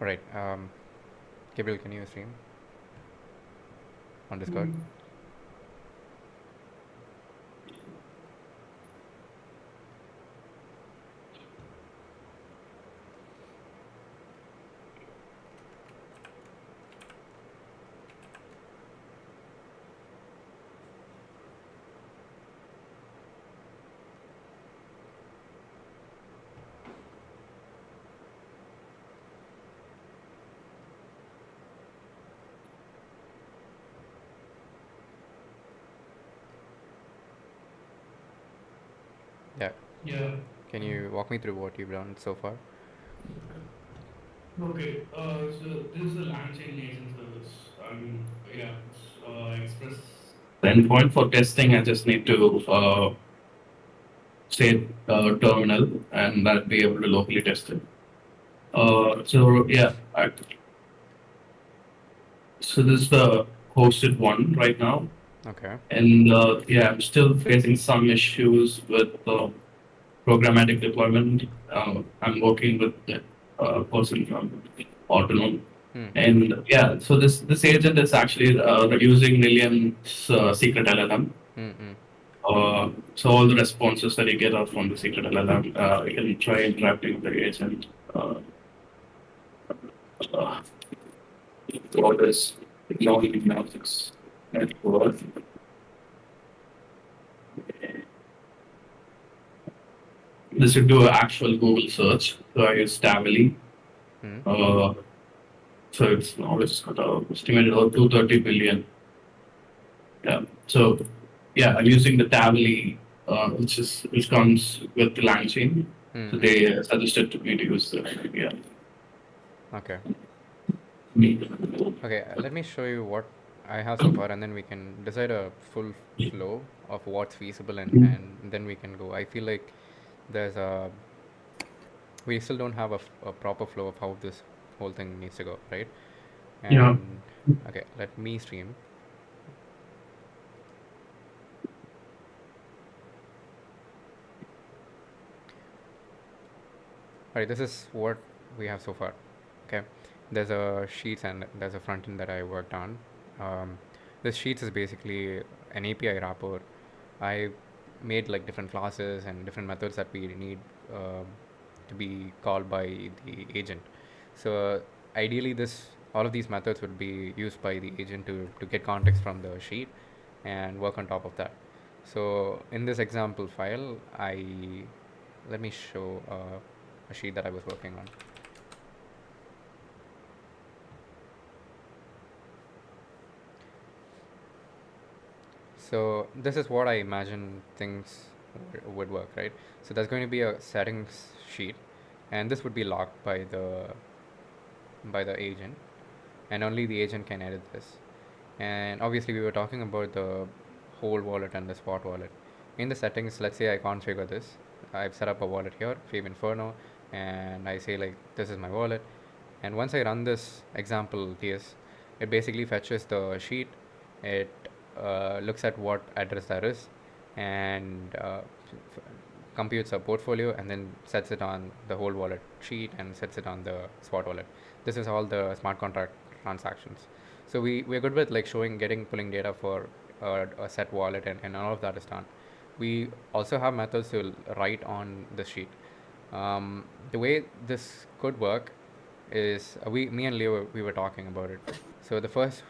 All right. Gabriel, can you stream on Discord? Yeah. Yeah. Can you walk me through what you've done so far? Okay. So this is a LangChain agent service. Yeah, it's Express endpoint for testing. I just need to say terminal, and I'll be able to locally test it. So yeah, so this is the hosted one right now, Okay. and yeah, I'm still facing some issues with programmatic deployment. I'm working with the person from Autonom. Hmm. And yeah, so this agent is actually using Lilian's secret LLM. Hmm. Hmm. So all the responses that you get are from the secret LLM. You can try interacting with the agent. Uh, all this technology analytics network. This would do an actual Google search. So I use Tably. Hmm. Uh, so it's now it's got estimated about 230 billion. Yeah. So yeah, I'm using the Tably, which comes with the LangChain. Hmm. So Hmm. they suggested to me to use the yeah. Okay. Me. Okay. Let me show you what I have so far, and then we can decide a full flow of what's feasible, and then we can go. I feel like there's a we still don't have a proper flow of how this whole thing needs to go, right? Yeah. And okay, let me stream. All right, this is what we have so far. Okay, there's a sheets and there's a front end that I worked on. Um, this sheets is basically an API wrapper. I made like different classes and different methods that we need um to be called by the agent. So ideally, this all of these methods would be used by the agent to get context from the sheet and work on top of that. So in this example file, I let me show a sheet that I was working on. So this is what I imagine things would work, right? So there's going to be a settings sheet, and this would be locked by the agent, and only the agent can edit this. And obviously, we were talking about the whole wallet and the spot wallet. In the settings, let's say I configure this. I've set up a wallet here, Fave Inferno, and I say like this is my wallet. And once I run this example TS, it basically fetches the sheet. It looks at what address there is, and computes a portfolio, and then sets it on the whole wallet sheet and sets it on the spot wallet. This is all the smart contract transactions. So we're good with like showing, getting, pulling data for a set wallet, and all of that is done. We also have methods to write on the sheet. The way this could work is me and Leo, we were talking about it. So the first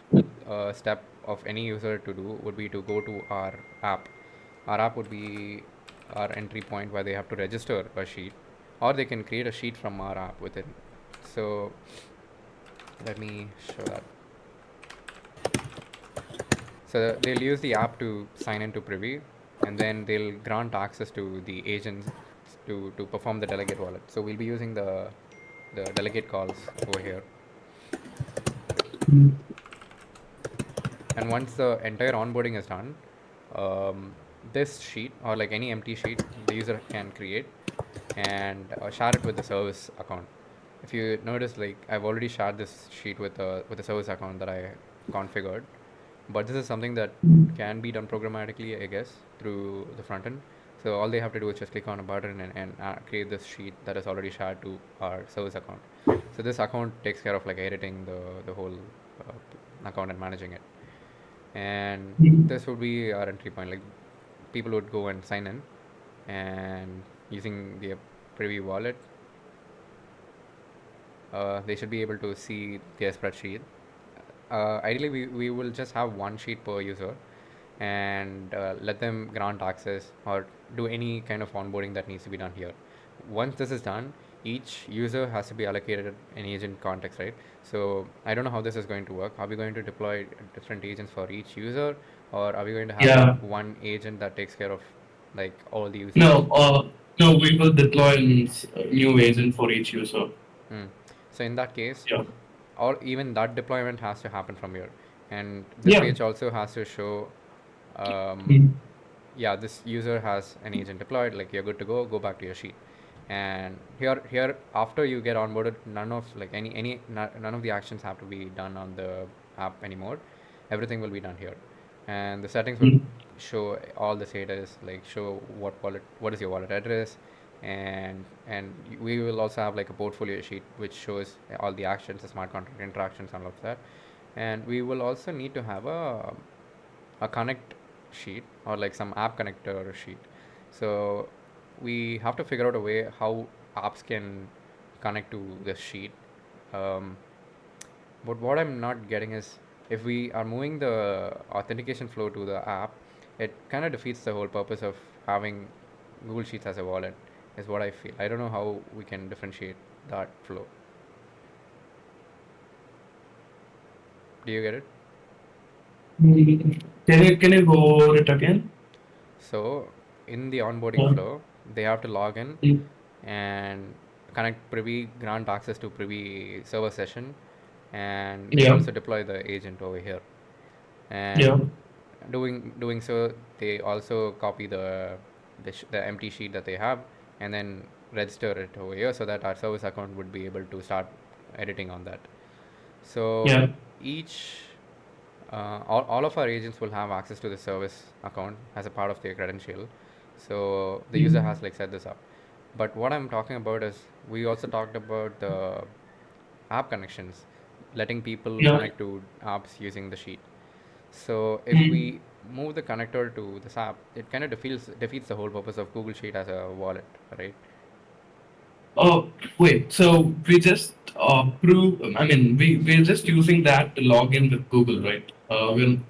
step of any user to do would be to go to our app. Our app would be our entry point where they have to register a sheet, or they can create a sheet from our app within. So let me show that. So they'll use the app to sign into Privy, and then they'll grant access to the agents to perform the delegate wallet. So we'll be using the delegate calls over here. And once the entire onboarding is done, um, this sheet or like any empty sheet the user can create and share it with the service account. If you notice, like I've already shared this sheet with a service account that I configured, but this is something that can be done programmatically, I guess, through the front end. So all they have to do is just click on a button and create this sheet that is already shared to our service account. So this account takes care of like editing the whole account and managing it. And Mm. this would be our entry point. Like people would go and sign in, and using the Privy wallet, they should be able to see their spreadsheet. Ideally, we will just have one sheet per user, and let them grant access or do any kind of onboarding that needs to be done here. Once this is done, each user has to be allocated an agent context, right? So I don't know how this is going to work. Are we going to deploy different agents for each user, or are we going to have like Yeah. one agent that takes care of like all the users? No, no, we will deploy a new agent for each user. Hmm. So in that case, Yeah. or even that deployment has to happen from here, and this Yeah. page also has to show, um, Mm. yeah, this user has an agent deployed, like you're good to go back to your sheet. And here after you get onboarded, none of like none of the actions have to be done on the app anymore. Everything will be done here, and the settings will Mm. show all the status, like show what is your wallet address, and we will also have like a portfolio sheet which shows all the actions, the smart contract interactions, and all of that. And we will also need to have a connect sheet or like some app connector sheet. So we have to figure out a way how apps can connect to this sheet. Um, but what I'm not getting is, if we are moving the authentication flow to the app, it kind of defeats the whole purpose of having Google Sheets as a wallet, is what I feel. I don't know how we can differentiate that flow. Do you get it? Mm. Can you go over it again? So in the onboarding Yeah. flow, they have to log in Mm. and connect Privy, grant access to Privy server session, and they Yeah. also deploy the agent over here. Yeah. And doing so, they also copy the empty sheet that they have, and then register it over here so that our service account would be able to start editing on that. So Yeah. each all of our agents will have access to the service account as a part of their credential. So the user Mm. has like set this up. But what I'm talking about is, we also talked about the app connections, letting people Yeah. connect to apps using the sheet. So if Mm. we move the connector to this app, it kind of defeats the whole purpose of Google Sheet as a wallet, right? Oh, wait. So we just prove. I mean, we're just using that to log in with Google, right?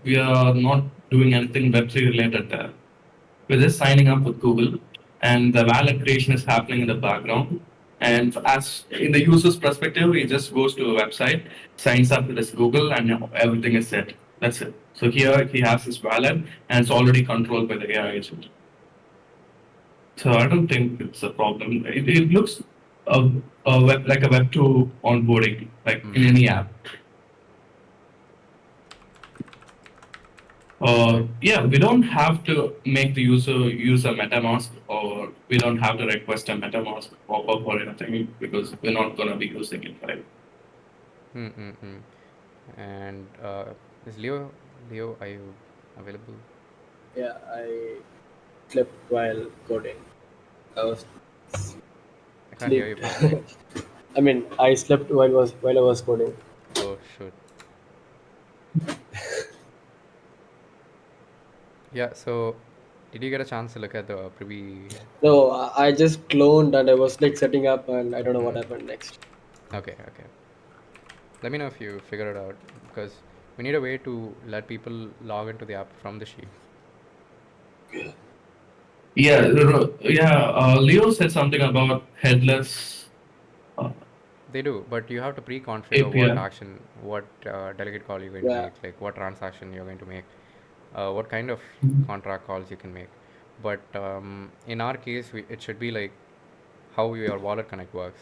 We are not doing anything Web3 related there. We're just signing up with Google, and the wallet creation is happening in the background. And as in the user's perspective, he just goes to a website, signs up with his Google, and everything is set. That's it. So here he has his wallet, and it's already controlled by the AI agent. So I don't think it's a problem. It looks like a Web2 onboarding, like in Mm-hmm. any app. Yeah, we don't have to make the user use a MetaMask, or we don't have to request a MetaMask pop-up or anything, because we're not going to be using it, right? Mm-hmm. And is Leo, are you available? Yeah, I slept while coding. I was I can't hear you slept. properly. I mean, I slept while I was coding. Oh shoot. Yeah. So did you get a chance to look at the privy? No, I just cloned and I was like setting up, and I don't know what Mm. happened next. Okay. Okay. Let me know if you figure it out, because we need a way to let people log into the app from the sheet. Yeah, yeah. Leo said something about headless uh, They do, but you have to pre-configure what API. action, what delegate call you're going to Yeah, make, like what transaction you're going to make, what kind of contract calls you can make. But in our case, it should be like how your wallet connect works.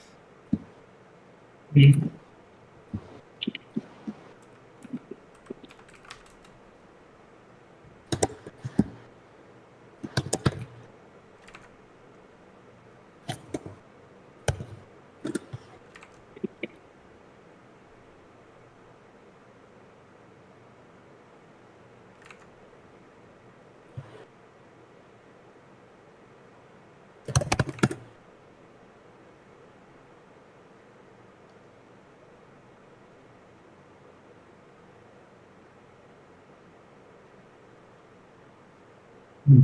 Mhm. Hmm.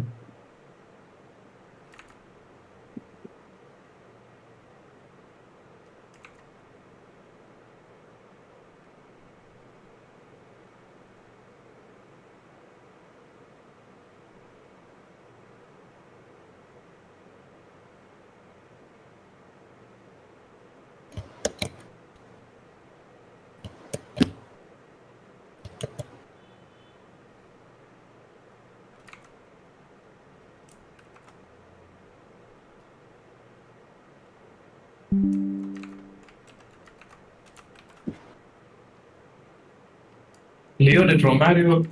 Leo, did Romario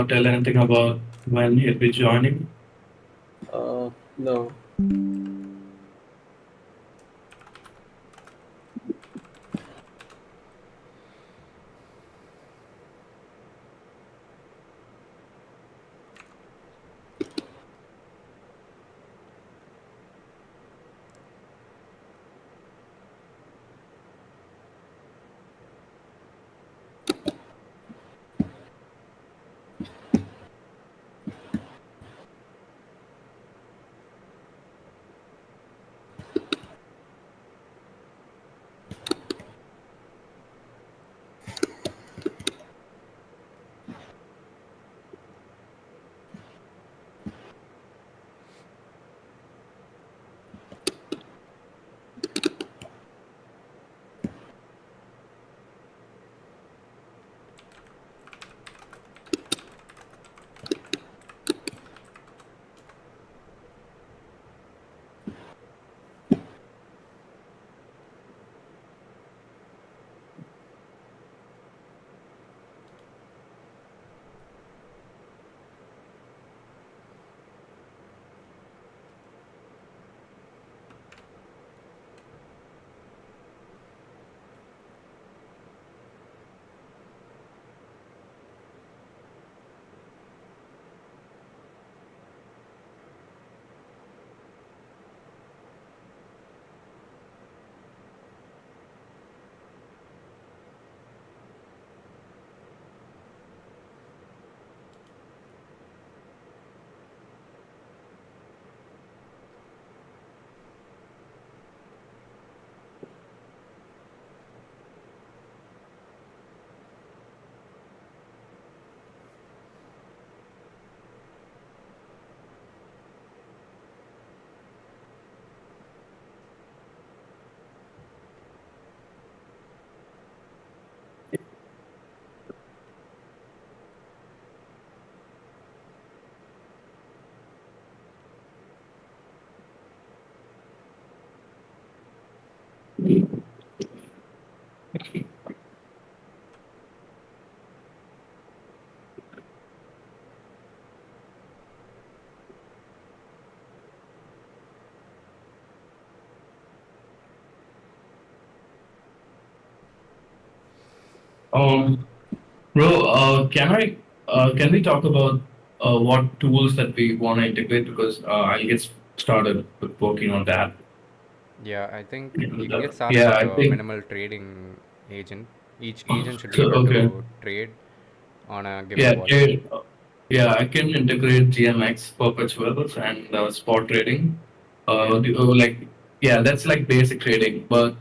tell anything about when he'll be joining? No. Um, Bro, can we talk about what tools that we want to integrate? Because I'll get started with working on that. Yeah, I think you And, can get started yeah, with I a think minimal trading agent. Each agent should be so. able Okay. to trade on a given Yeah, volume. yeah, I can integrate GMX perpetuals and spot trading. Okay. Like, yeah, that's like basic trading. But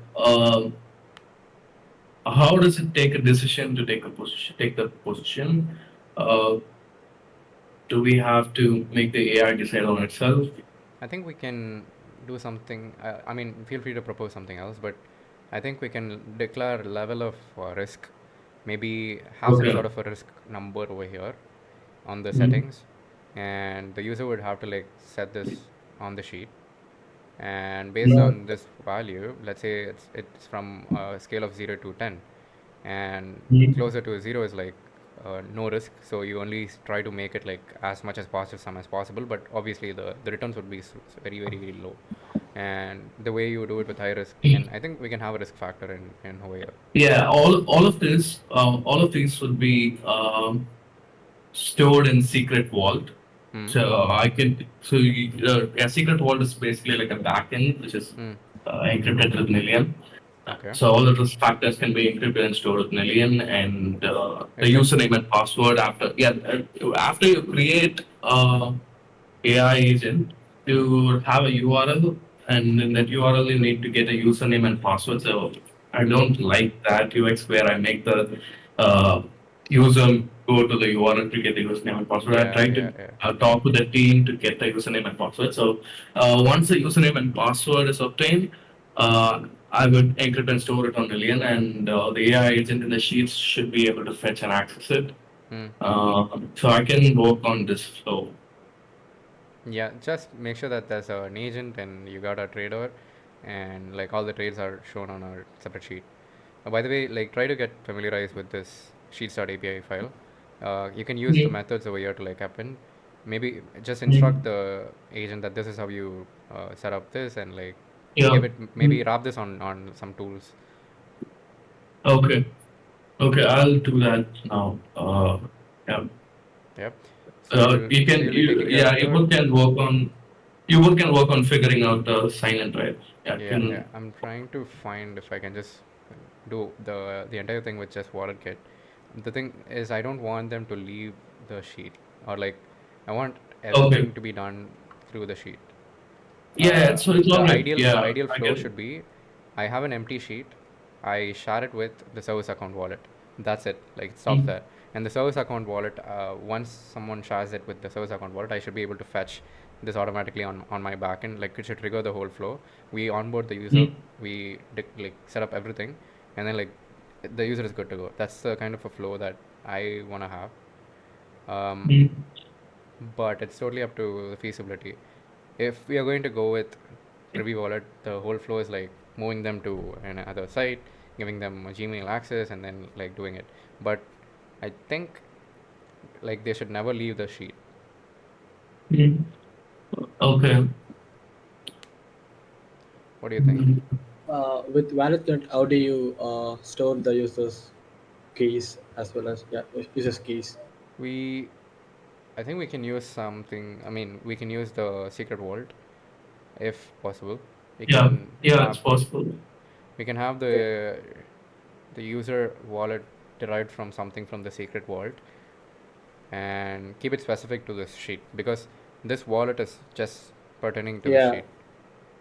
how does it take a decision to take a position? Take the position. Uh, do we have to make the AI decide on itself? I think we can do something. I mean, feel free to propose something else, but I think we can declare level of risk. Maybe have some sort Okay. of a risk number over here on the Mhm. settings, and the user would have to like set this on the sheet. And based Yeah. on this value, let's say it's from a scale of 0 to 10, and Mhm. closer to 0 is like no risk, so you only try to make it like as much as possible, some as possible, but obviously the returns would be very very low. And the way you do it with high risk, I think we can have a risk factor in here. Yeah, all of these would be stored in secret vault. Hmm. So a secret vault is basically like a backend which is Hmm. encrypted with Million. Okay. So all of those factors can be encrypted and stored with Million, and the It's like username and password after you create. AI agent to have a URL, and in that URL you need to get a username and password. So I don't like that UX where I make the user go to the URL to get the username and password. I Yeah, try yeah, to yeah. talk to the team to get the username and password. So once the username and password is obtained, I would encrypt and store it on Million, and the AI agent in the sheets should be able to fetch and access it. Hmm. So I can work on this flow. Yeah, just make sure that there's an agent and you got a trader, and like all the trades are shown on a separate sheet. By the way, like try to get familiarized with this sheets.api file. You can use the Mm, methods over here to like append. Maybe just instruct mm, the agent that this is how you set up this, and like yeah. give it maybe Mm, wrap this on some tools. okay. Okay, I'll do that now. Yeah. Yep. So you'll be taking care Yeah, of the. you both can work on figuring out the sign in, right? Yeah, Yeah, yeah. can, I'm trying to find if I can just do the entire thing with just wallet kit. The thing is, I don't want them to leave the sheet, or like I want okay. everything to be done through the sheet. Yeah, so it's The all right. the Yeah, ideal I flow can. should be, I have an empty sheet, I share it with the service account wallet. That's it. Like it stops Mm, there. And the service account wallet, once someone shares it with the service account wallet, I should be able to fetch this automatically on my backend. Like it should trigger the whole flow. We onboard the user, mm, like set up everything, and then like the user is good to go. That's the kind of a flow that I wanna have. Um, mm, but it's totally up to the feasibility. If we are going to go with Privy Wallet, the whole flow is like moving them to another site, giving them a Gmail access, and then like doing it. But I think like they should never leave the sheet. mm. Okay. What do you think? Mm, With ValidConnect, how do you store the users' keys as well as users' keys? We, I think we can use something. I mean, we can use the secret vault if possible. We yeah, can yeah, it's have possible. Okay. the user wallet derived from something from the secret vault, and keep it specific to this sheet, because this wallet is just pertaining to the Yeah. sheet.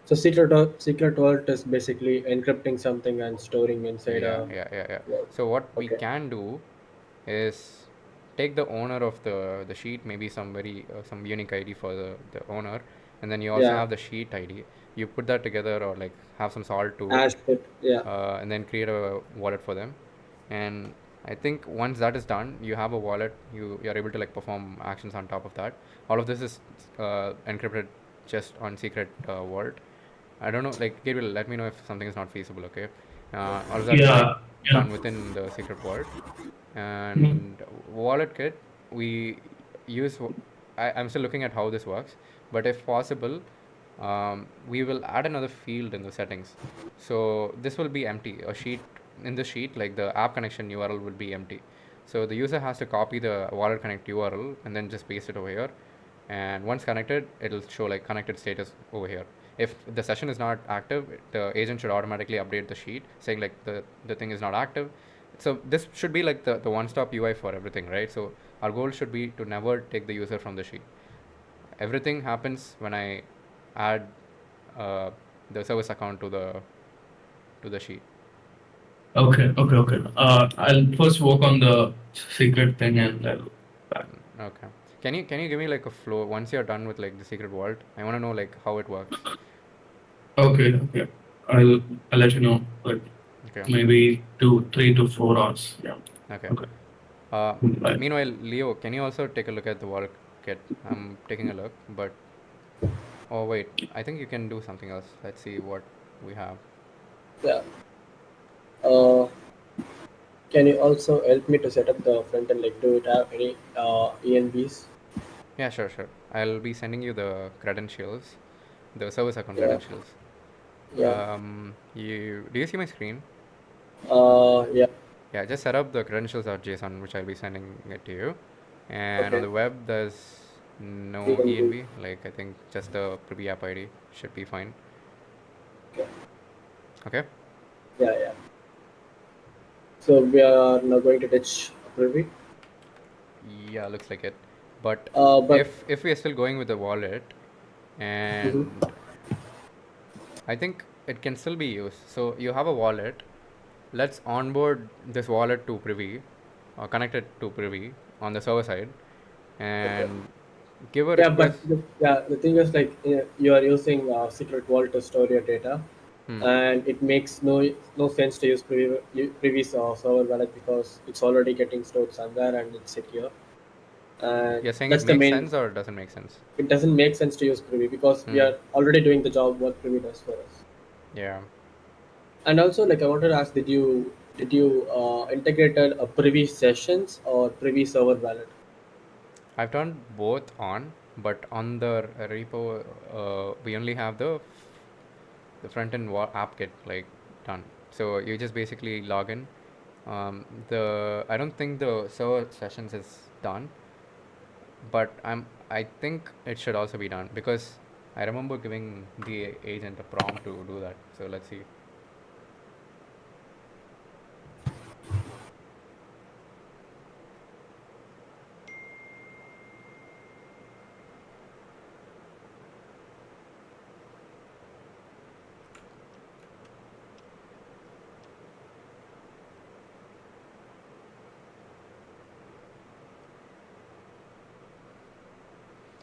So secret vault is basically encrypting something and storing inside Yeah, a yeah, yeah, yeah. vault. So what we Okay. can do is take the owner of the sheet, maybe some unique ID for the owner, and then you also Yeah. have the sheet ID. You put that together, or like have some salt to it, Hash put. Yeah. and then create a wallet for them. And I think once that is done, you have a wallet. You are able to like perform actions on top of that. All of this is encrypted just on secret vault. I don't know, like Gabriel, let me know if something is not feasible. Okay, all of that is like Yeah, yeah. done within the secret vault. Mm, And wallet kit, we use. I'm still looking at how this works, but if possible, we will add another field in the settings. So this will be empty. A sheet in the sheet, like the app connection URL, will be empty. So the user has to copy the wallet connect URL and then just paste it over here. And once connected, it'll show like connected status over here. If the session is not active, the agent should automatically update the sheet saying like the thing is not active. So this should be like the one-stop UI for everything, right? So our goal should be to never take the user from the sheet. Everything happens when I add uh, the service account to the sheet. okay, okay, okay. I'll first work on the secret thing and I'll back. Okay. Can you give me like a flow once you're done with like the secret vault? I want to know like how it works. Okay, okay. I'll let you know. Like Okay. maybe 3 to 4 hours. Yeah. Okay. Okay. Uh, Bye. Meanwhile, Leo, can you also take a look at the wallet kit? I'm taking a look, but oh wait, I think you can do something else. Let's see what we have. Yeah. Uh, can you also help me to set up the front end? Like, do it have any ENBs? Yeah, sure, sure. I'll be sending you the credentials, the service account Yeah. credentials. Yeah. You do you see my screen? Yeah. Yeah, just set up the credentials.json, which I'll be sending it to you. And on Okay. the web, there's no ENB. ENB. Like I think just the Privy app ID should be fine. Okay. Okay. Yeah. Yeah. So we are now going to touch a preview. Yeah, looks like it. But But if we are still going with the wallet, mhm. and I think it can still be used. So you have a wallet. Let's onboard this wallet to Privy, or connect it to Privy on the server side, Okay. and give a Yeah, but request. the thing is like you are using secret vault to store your data, Hmm. and it makes no sense to use previous server wallet because it's already getting stored somewhere and it's secure. And You're saying it that's the makes main. sense or it doesn't make sense? It doesn't make sense to use Privy because we Hmm. are already doing the job what Privy does for us. Yeah. And also, like I wanted to ask, did you integrated a Privy sessions or Privy server wallet? I've turned both on, but on the repo, we only have the front end app kit like done. So you just basically log in. The I don't think the server sessions is done, but I think it should also be done because I remember giving the agent a prompt to do that. So let's see.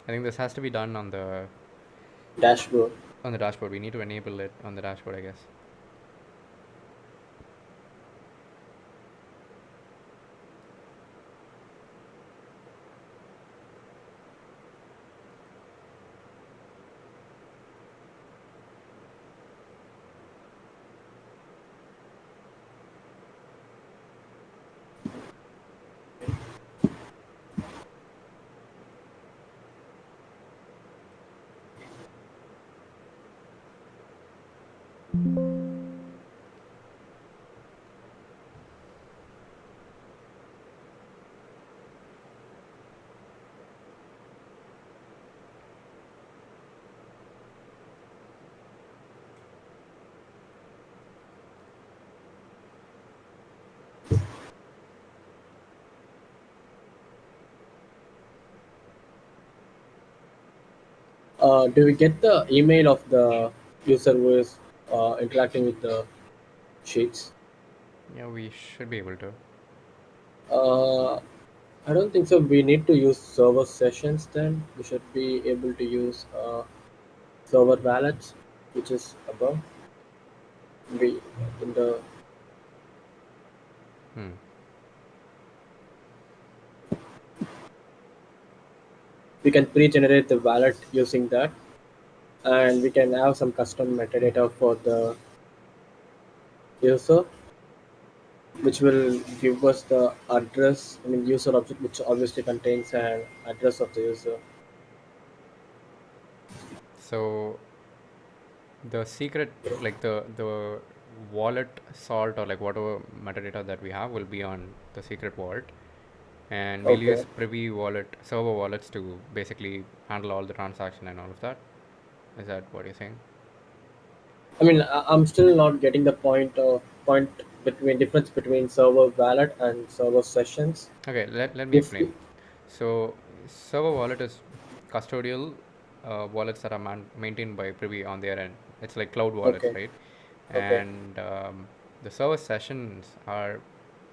I think this has to be done Dashboard. on the dashboard. We need to enable it on the dashboard, I guess. Do we get the email of the user who is interacting with the sheets? Yeah, we should be able to. Uh, I don't think so. We need to use server sessions then. We should be able to use server wallets, which is above. We in the Hmm. we can pre-generate the wallet using that, and we can have some custom metadata for the user, which will give us the address. I mean, user object, which obviously contains an address of the user. So the secret, like the wallet salt or like whatever metadata that we have will be on the secret vault, and we'll Okay. use Privy wallet server wallets to basically handle all the transaction and all of that. Is that what you're saying? I mean, I'm still not getting the point between difference between server wallet and server sessions. Okay, let me If explain. So server wallet is custodial wallets that are maintained by Privy on their end. It's like cloud wallets, okay, right? okay, And the server sessions are,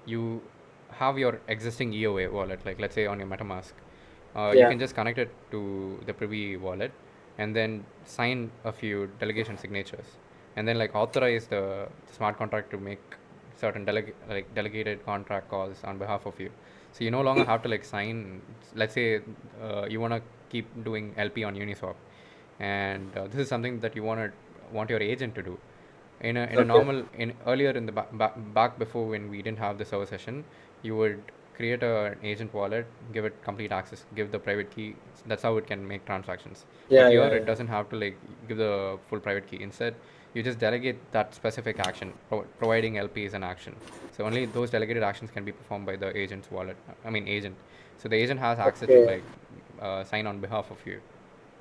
you have your existing EOA wallet, like let's say on your MetaMask. You yeah, can just connect it to the Privy wallet and then sign a few delegation signatures, and then like authorize the smart contract to make certain delegated contract calls on behalf of you. So you no longer have to like sign. Let's say you want to keep doing LP on Uniswap, and this is something that you want your agent to do. In a okay, normal, in earlier in the back before, when we didn't have the server session, you would create an agent wallet, give it complete access, give the private key. That's how it can make transactions. But yeah, here yeah, it yeah. doesn't have to like give the full private key. Instead, you just delegate that specific action, providing LP is an action. So only those delegated actions can be performed by the agent's wallet. I mean agent. So the agent has access to Okay, like sign on behalf of you,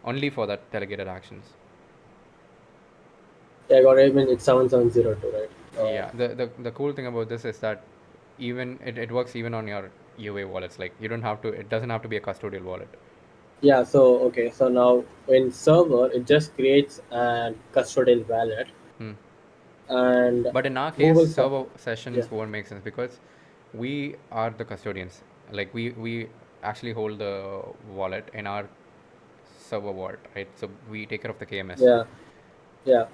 only for that delegated actions. yeah, I got it. I mean, it's 7702, right? Yeah, the cool thing about this is that even it works even on your UA wallets. Like you don't have to. It doesn't have to be a custodial wallet. Yeah, so okay, so now in server it just creates a custodial wallet, Hmm. and But in our who case, will server yeah, sessions won't make sense because we are the custodians. Like we actually hold the wallet in our server vault, right? So we take care of the KMS. yeah, yeah.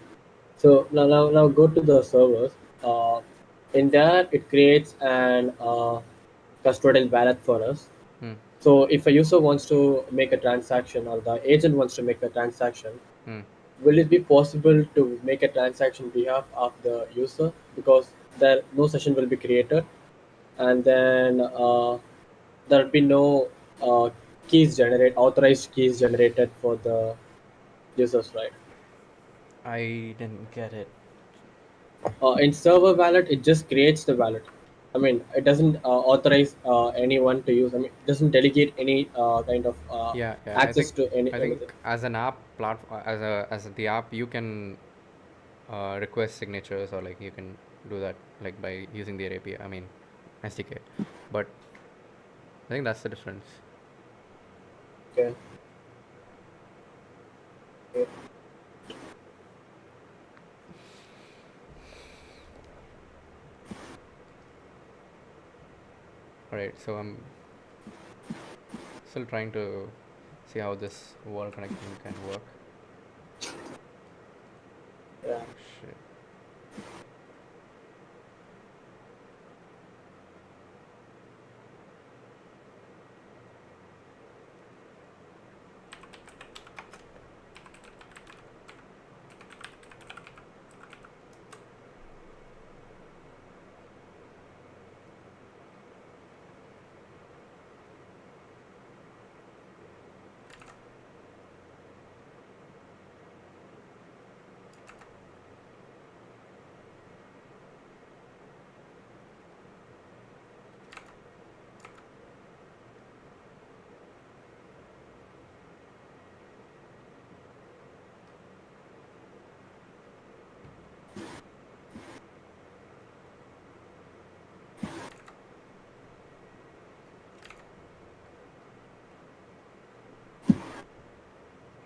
So now go to the servers. Uh, in there it creates an custodial wallet for us. Hmm. So if a user wants to make a transaction or the agent wants to make a transaction, Hmm. will it be possible to make a transaction behalf of the user, because there no session will be created, and then there will be no authorized keys generated for the users, right? I didn't get it. In server wallet, it just creates the wallet. I mean, it doesn't authorize anyone to use. I mean, it doesn't delegate any kind of Yeah, yeah. access to I anything. think as an app platform, as the app, you can request signatures or like you can do that like by using their API. I mean, SDK. But I think that's the difference. Okay. Okay. All right. So I'm still trying to see how this wall connection can work. Yeah. Shit.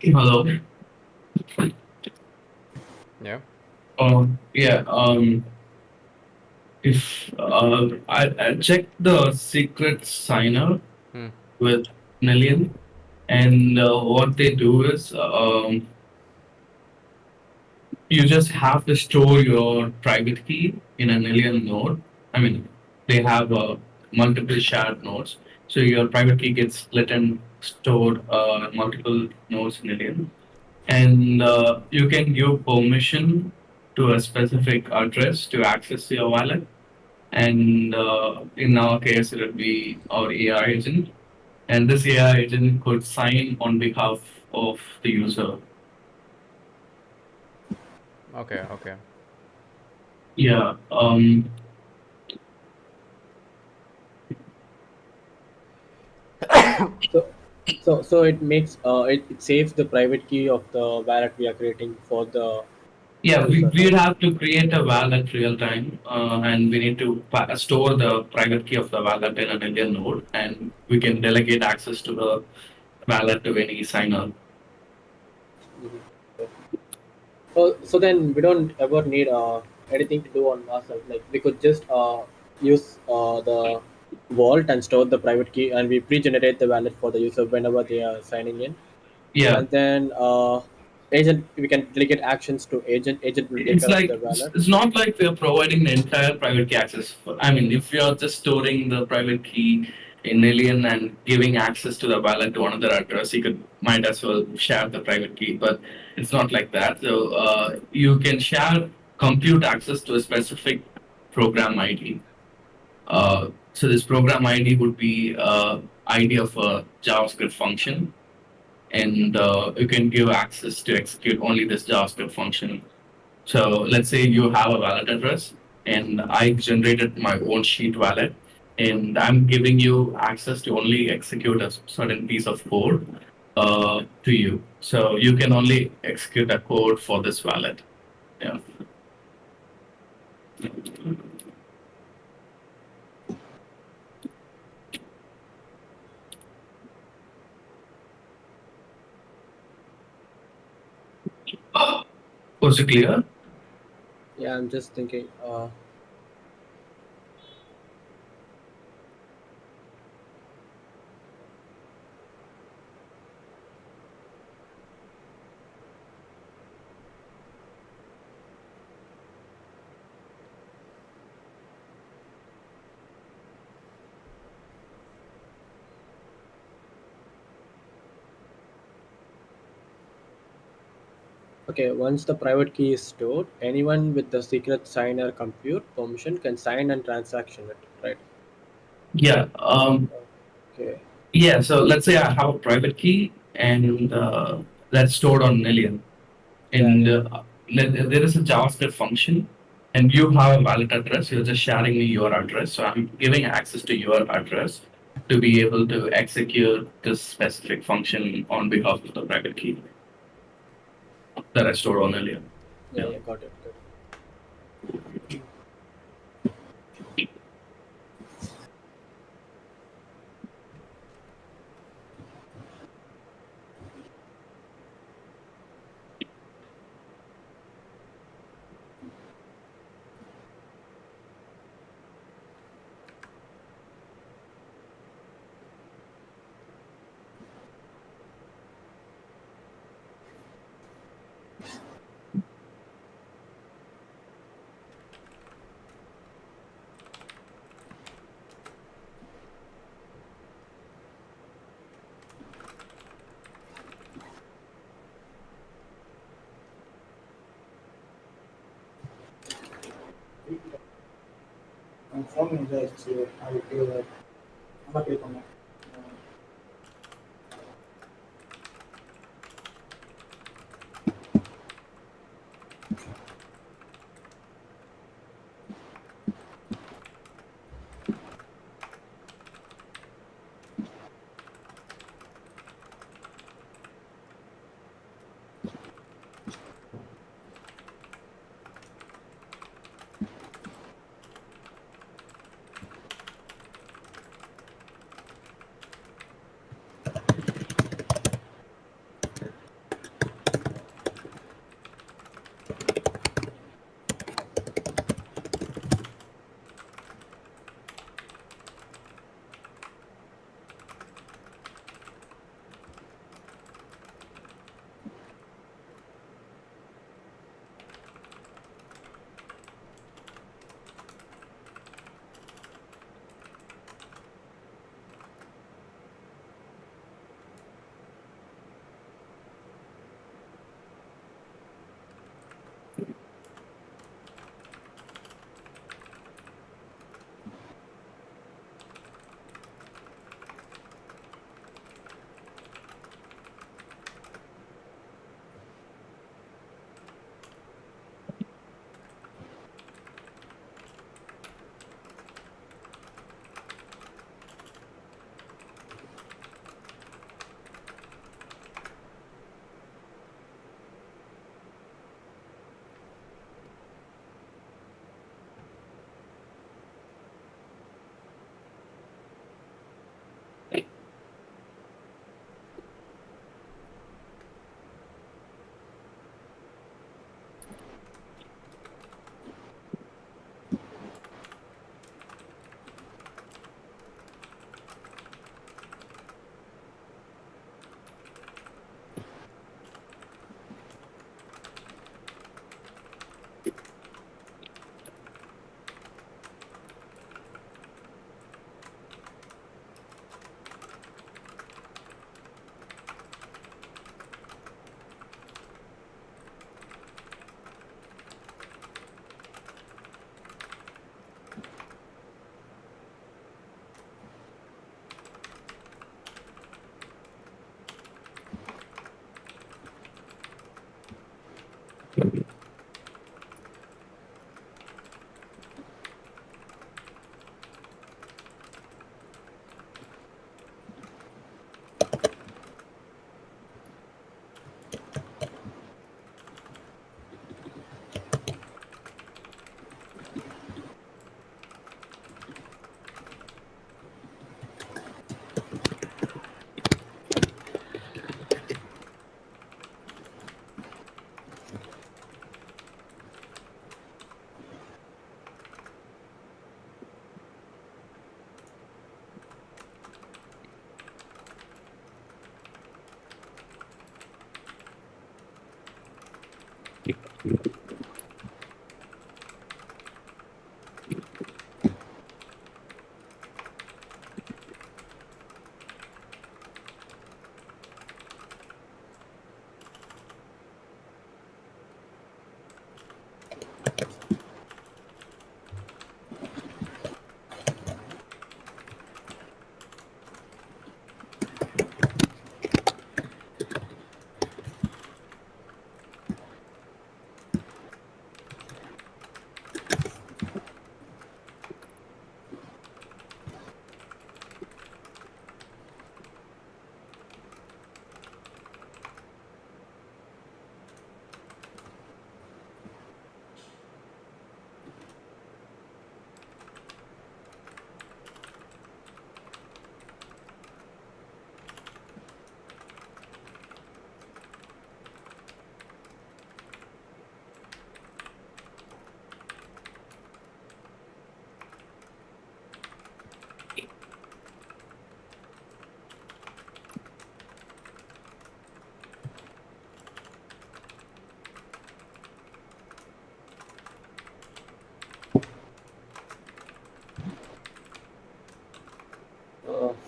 Hello. Yeah. Yeah. If I checked the secret signer Hmm. with Nillian, and what they do is you just have to store your private key in an alien node. I mean, they have multiple shared nodes. So your private key gets split and stored multiple nodes in alien. And you can give permission to a specific address to access your wallet. And in our case, it would be our AI agent. And this AI agent could sign on behalf of the user. Okay. Okay. Yeah. So, so it makes it saves the private key of the wallet we are creating for the Yeah, user, we'd right? have to create a wallet real time, and we need to store the private key of the wallet in an Indian node, and we can delegate access to the wallet to any signer. Mhm. So then we don't ever need anything to do on ourselves. Like we could just use the vault and store the private key, and we pre-generate the wallet for the user whenever they are signing in, Yeah, and then agent we can delegate actions to agent. Agent will take it's care of like the wallet. it's not like we're providing the entire private key access. I mean, if you're just storing the private key in Alien and giving access to the wallet to another address, you could might as well share the private key. But it's not like that. So you can share compute access to a specific program ID. So this program ID would be ID of a JavaScript function, and you can give access to execute only this JavaScript function. So let's say you have a wallet address, and I generated my own sheet wallet, and I'm giving you access to only execute a certain piece of code to you. So you can only execute a code for this wallet. Yeah. Was it clear? Yeah, I'm just thinking. Okay, once the private key is stored, anyone with the secret signer compute permission can sign and transaction it, right? Yeah. Okay. Yeah. So let's say I have a private key and that's stored on Nillion. Yeah, And yeah. there is a JavaScript function, and you have a valid address. You're just sharing me your address. So I'm giving access to your address to be able to execute this specific function on behalf of the private key that I stored on earlier. Yeah, Yeah. yeah, got it. Got it. Conforming to how you feel like I'm not people know.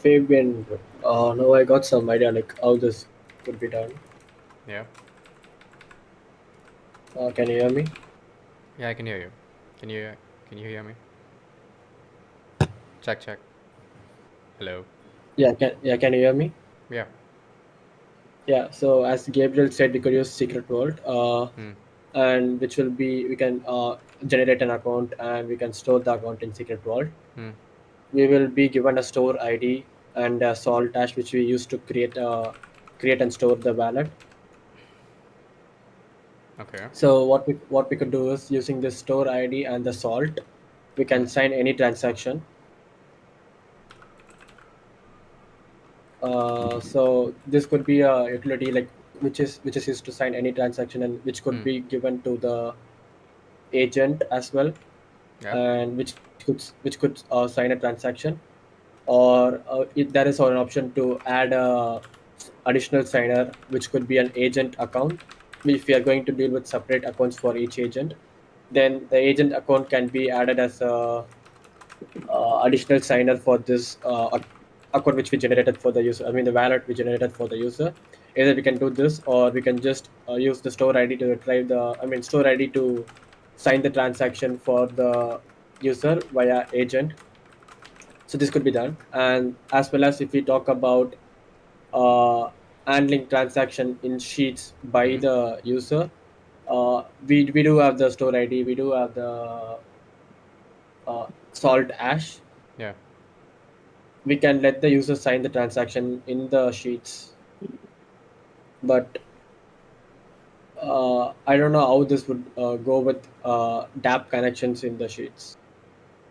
Fabian, now I got some idea like how this could be done. Yeah. Can you hear me? Yeah, I can hear you. Can you hear me? Check, check. Hello. Can you hear me? Yeah. Yeah. So as Gabriel said, we could use secret world, Hmm. and which will be we can generate an account and we can store the account in secret world. Hmm. We will be given a store ID and a salt hash which we use to create and store the wallet. Okay. So what we could do is using the store ID and the salt, we Hmm. can sign any transaction. So this could be a utility like which is used to sign any transaction and which could Hmm. be given to the agent as well, Yeah. and which could sign a transaction, or there is an option to add a additional signer which could be an agent account. If we are going to deal with separate accounts for each agent, then the agent account can be added as a additional signer for this account which we generated for the user. I mean the wallet we generated for the user. Either we can do this or we can just use the store ID to retrieve the. I mean store ID to sign the transaction for the user via agent. So this could be done, and as well as if we talk about uh, handling transaction in sheets by Hmm. the user, we do have the store ID. We do have the salt hash. Yeah. We can let the user sign the transaction in the sheets, but I don't know how this would go with DApp connections in the sheets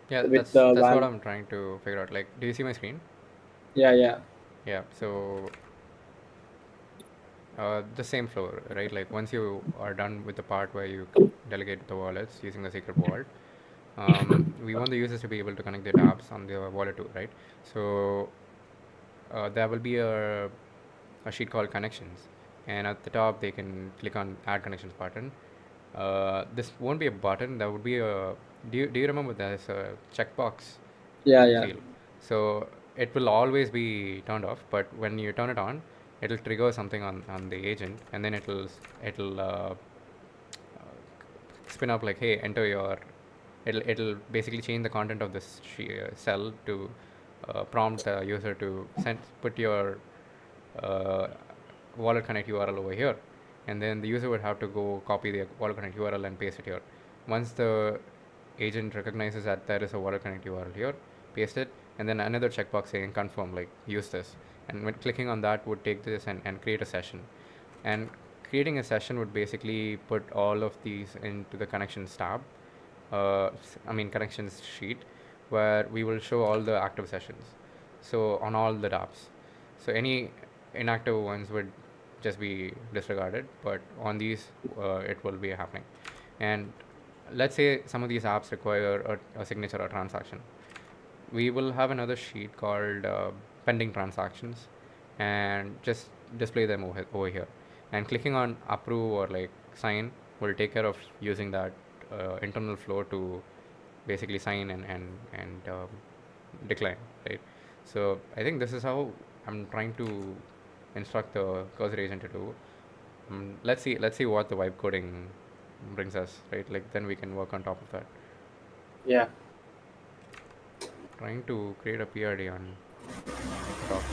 Yeah. with That's the that's what val. I'm trying to figure out. Like, do you see my screen? Yeah. Yeah. So the same flow, right? Like once you are done with the part where you delegate the wallets using the secret vault, we want the users to be able to connect their apps on their wallet too, right? So there will be a sheet called connections, and at the top they can click on add connections button. This won't be a button. That would be a. Do you remember there's a checkbox Yeah. field? So it will always be turned off, but when you turn it on, it'll trigger something on the agent, and then it'll spin up like, hey, enter your. It'll basically change the content of this cell to prompt the user to put your uh, wallet connect URL over here, and then the user would have to go copy the wallet connect URL and paste it here. Once the agent recognizes that there is a wallet connect URL here, paste it, and then another checkbox saying confirm, like use this. And when clicking on that would take this and create a session. And creating a session would basically put all of these into the connections tab. Connections sheet, where we will show all the active sessions. So on all the tabs. So any inactive ones would just be disregarded, but on these it will be happening. And let's say some of these apps require a signature or transaction. We will have another sheet called pending transactions, and just display them over here. And clicking on approve or like sign will take care of using that internal flow to basically sign and decline, right? So I think this is how I'm trying to instruct the cursor agent to do. Let's see what the vibe coding brings us, right? Like then we can work on top of that. Yeah. Trying to create a PRD on top.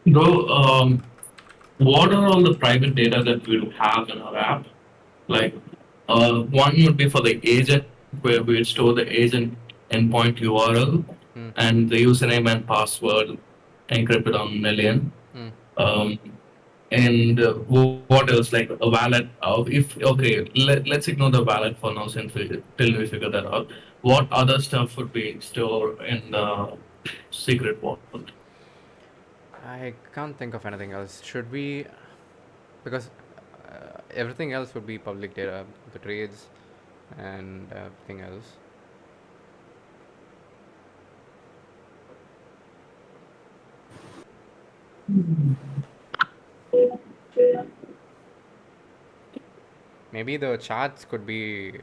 Bro, what are all the private data that we have in our app? Like, one would be for the agent, where we store the agent endpoint URL Hmm. and the username and password encrypted on million. Hmm. Um, and what else? Like a wallet. Let's ignore the wallet for now since till we figure that out. What other stuff would be stored in the secret vault? I can't think of anything else. Should we? Because everything else would be public data, the trades and everything else. Maybe the charts could be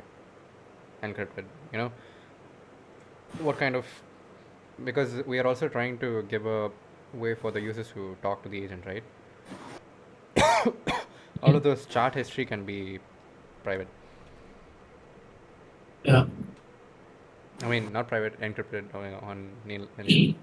encrypted. You know, what kind of? Because we are also trying to give a way for the users to talk to the agent, right? All of those chart history can be private. Yeah. I mean, not private, encrypted on Million.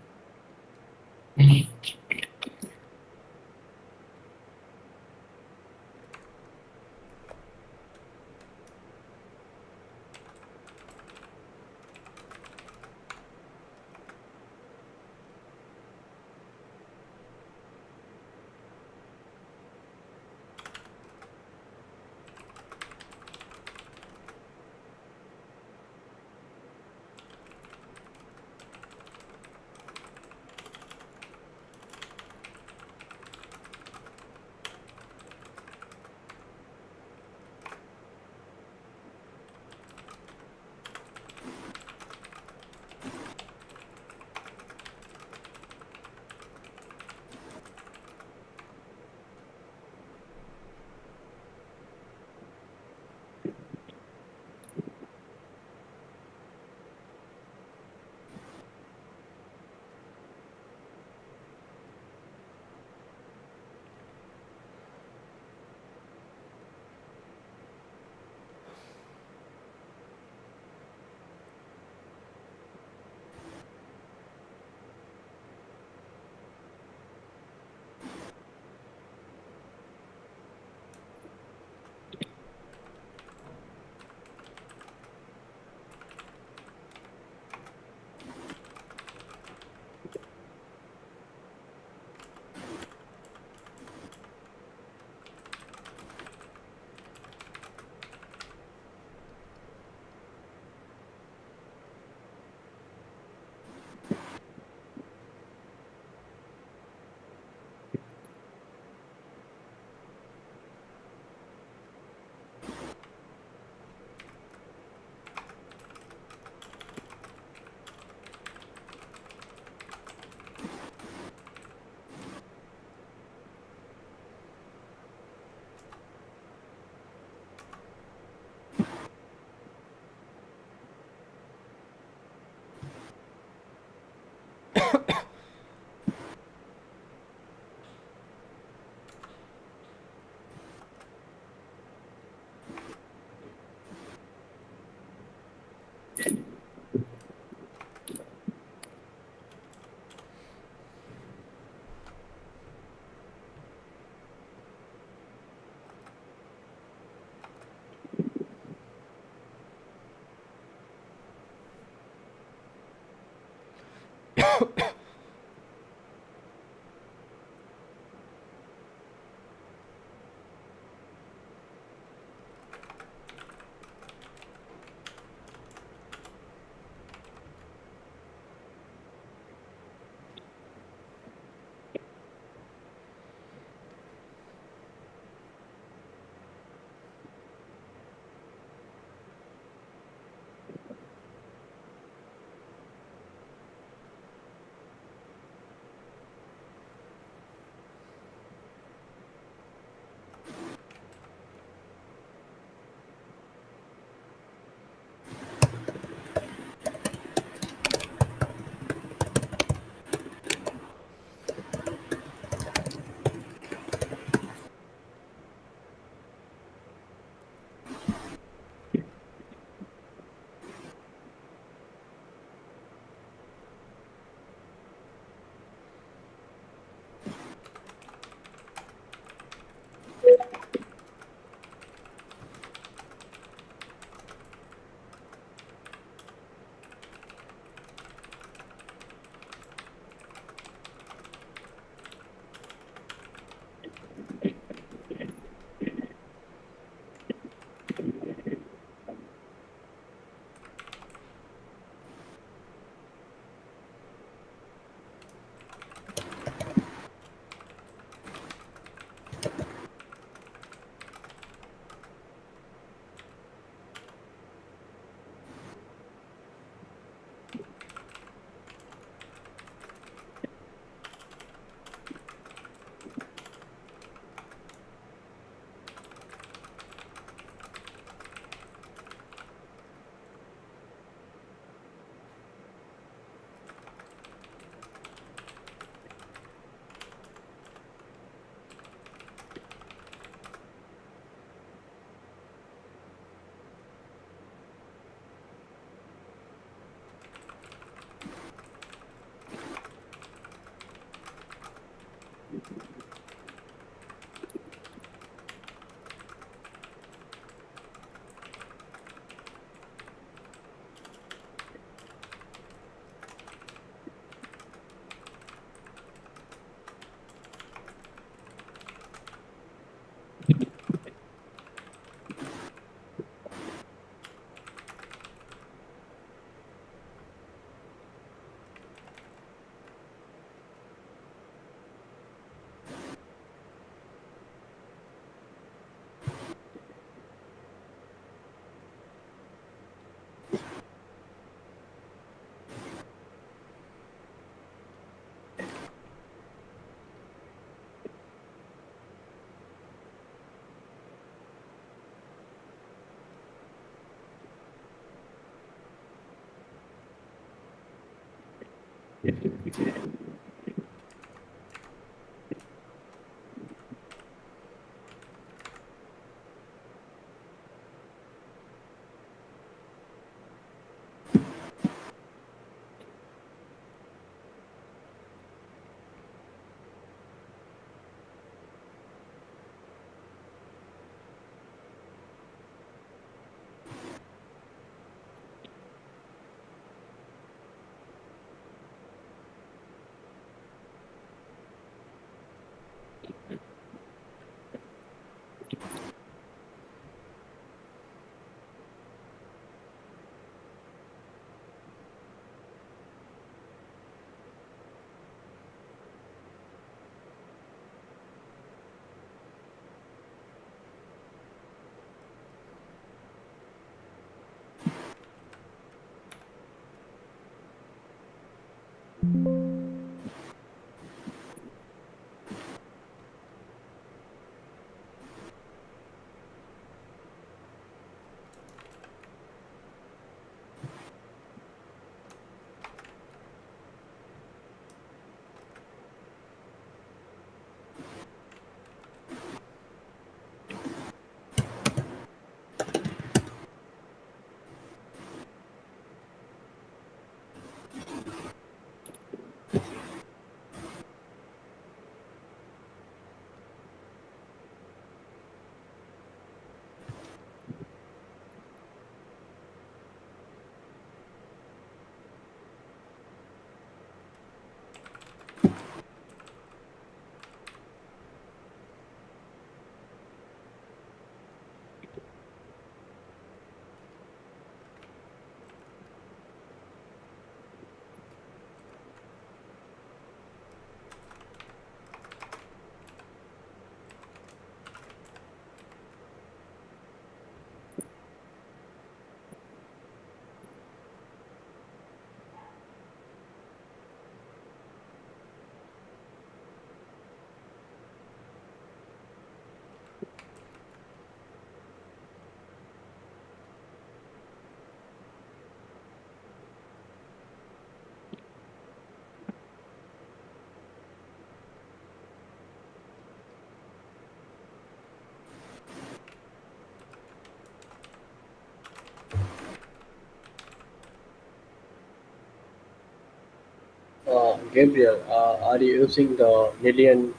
Gabriel, are you using the Nillion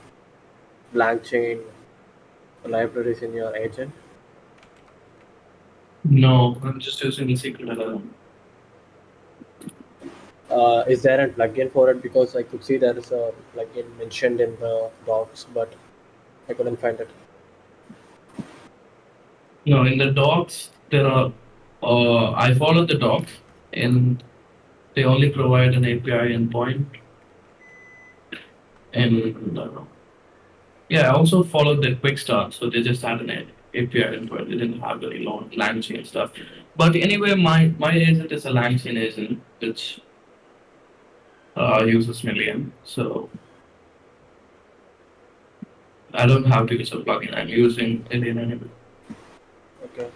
blockchain libraries in your agent? No, I'm just using the secret alone. Is there a plugin for it? Because I could see there is a plugin mentioned in the docs, but I couldn't find it. No, in the docs, there are, I follow the docs and they only provide an API endpoint. And yeah, I also followed the quick start. So they just had an API endpoint. They didn't have very long LangChain stuff. But anyway, my agent is a LangChain agent, which uses Million. So I don't have to use a plugin. I'm using Million anyway. Okay.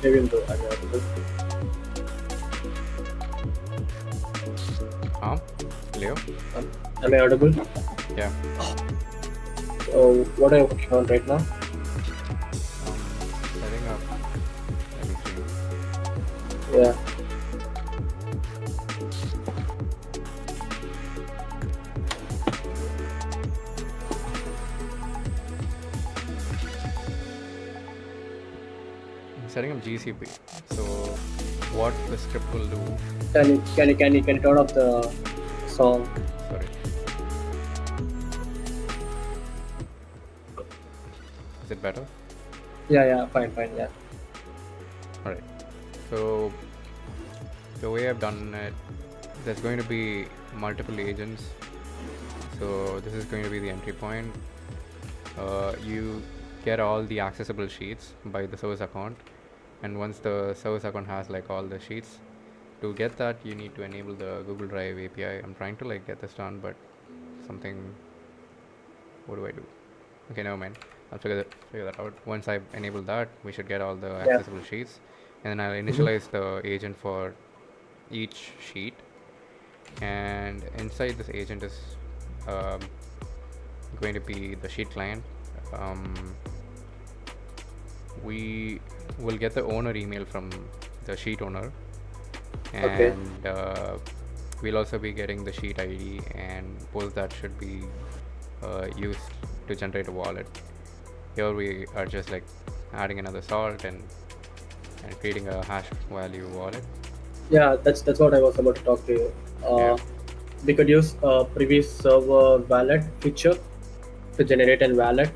Even though I'm audible. Leo? Am I audible? Yeah. So what are you working on right now? Setting up. Let me see. Yeah. I'm setting up GCP. So what the script will do? Can you turn off the song? Sorry. Is it better? Yeah, fine, yeah. Alright. So the way I've done it, there's going to be multiple agents. So this is going to be the entry point. You get all the accessible sheets by the service account, and once the service account has like all the sheets, to get that you need to enable the Google Drive API. I'm trying to like get this done, but something. What do I do? Okay, never mind. I'll figure that out. Once I enable that, we should get all the accessible sheets, and then I'll initialize the agent for each sheet. And inside this agent is going to be the sheet client. We will get the owner email from the sheet owner, and we'll also be getting the sheet ID, and both that should be used to generate a wallet. Here we are just like adding another salt and creating a hash value wallet. Yeah, that's what I was about to talk to you. We could use a previous server wallet feature to generate a wallet.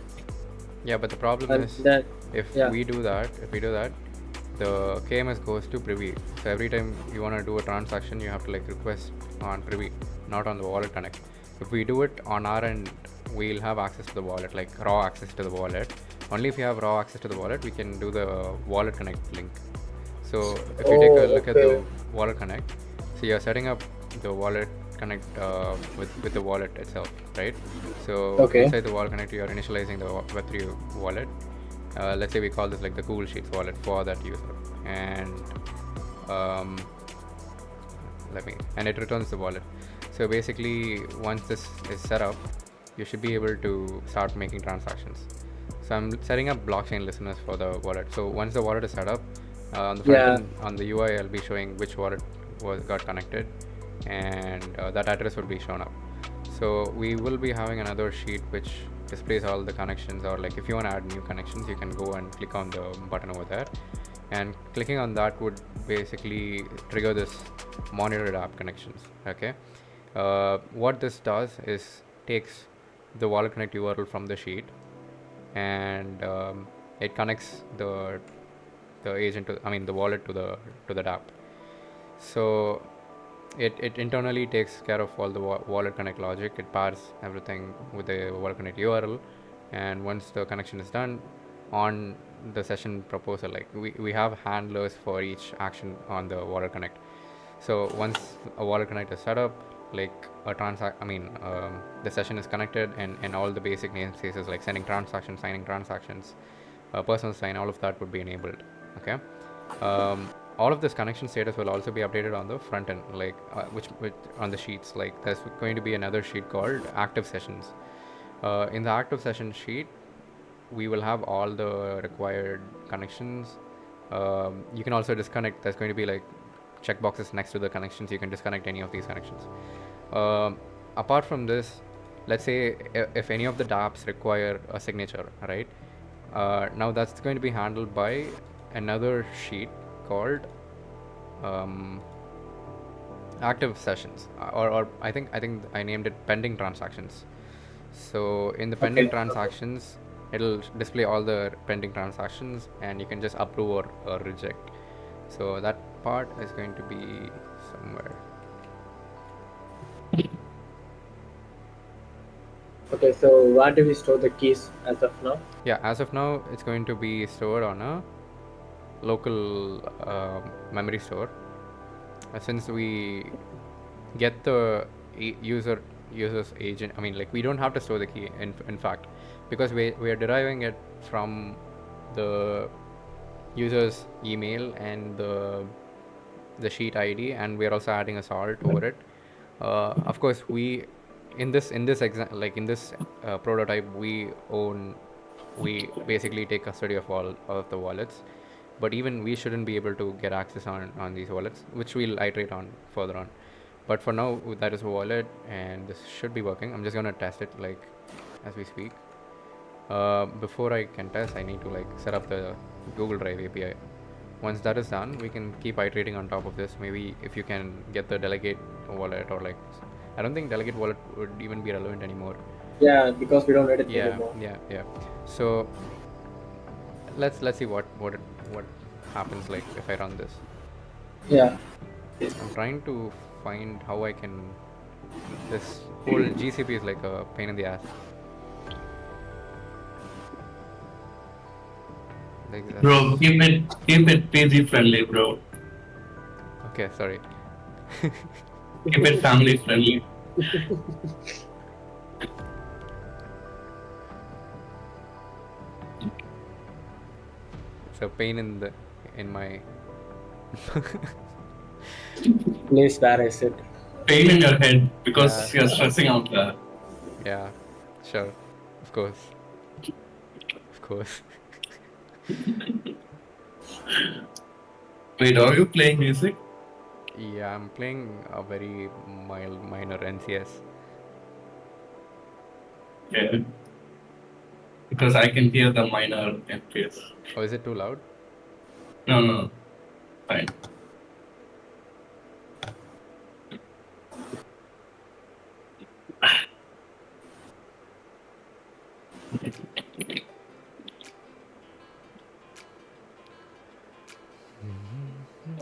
Yeah, but the problem is that if we do that, the KMS goes to Privy. So every time you want to do a transaction, you have to like request on Privy, not on the wallet connect. If we do it on our end, we'll have access to the wallet, like raw access to the wallet. Only if you have raw access to the wallet, we can do the wallet connect link. So if you take a look at the wallet connect, so you're setting up the wallet connect with the wallet itself, right? So inside the wallet connect, you're initializing the Web3 wallet. Let's say we call this like the Google Sheets wallet for that user, and it returns the wallet. So basically, once this is set up, you should be able to start making transactions. So I'm setting up blockchain listeners for the wallet. So once the wallet is set up, on the front end, on the UI, I'll be showing which wallet got connected, and that address would be shown up. So we will be having another sheet which displays all the connections, or like if you want to add new connections, you can go and click on the button over there, and clicking on that would basically trigger this monitored app connections. Okay, what this does is takes the wallet connect URL from the sheet, and it connects the agent to, the wallet to the app. So it internally takes care of all the wallet connect logic. It pairs everything with the wallet connect URL, and once the connection is done, on the session proposal, like we have handlers for each action on the wallet connect. So once a wallet connect is set up, like a the session is connected, and all the basic namespaces like sending transactions, signing transactions, personal sign, all of that would be enabled. Okay. All of this connection status will also be updated on the front end, like which on the sheets. Like there's going to be another sheet called active sessions. In the active session sheet, we will have all the required connections. You can also disconnect. There's going to be like checkboxes next to the connections. You can disconnect any of these connections. Apart from this, let's say if any of the dApps require a signature, right? Now that's going to be handled by another sheet called active sessions, or I think I named it pending transactions. So in the pending transactions, it'll display all the pending transactions, and you can just approve or reject. So that part is going to be somewhere. Okay, so where do we store the keys as of now? Yeah, as of now, it's going to be stored on a local memory store. since we get the user's agent, I mean, like, we don't have to store the key in fact, because we are deriving it from the user's email and the sheet ID, and we are also adding a salt over it. Of course, we in this like in this prototype, we basically take custody of all of the wallets, but even we shouldn't be able to get access on these wallets, which we'll iterate on further on. But for now, that is a wallet, and this should be working. I'm just gonna test it like as we speak. Before I can test, I need to like set up the Google Drive API. Once that is done, we can keep iterating on top of this. Maybe if you can get the delegate wallet, or like, I don't think delegate wallet would even be relevant anymore. Yeah, because we don't need it Yeah, anymore. yeah. So let's see what happens like if I run this. Yeah. I'm trying to find how I can. This whole GCP is like a pain in the ass. Like that. Bro, keep it PG friendly, bro. Okay, sorry. Keep it family friendly. It's a pain in my. Place where I sit. Pain in your head because Yeah. you're stressing out there. Yeah, sure, of course. Wait, are you playing music? Yeah, I'm playing a very minor NCS. Yeah. Because I can hear the minor FPS. Oh, is it too loud? No. Fine.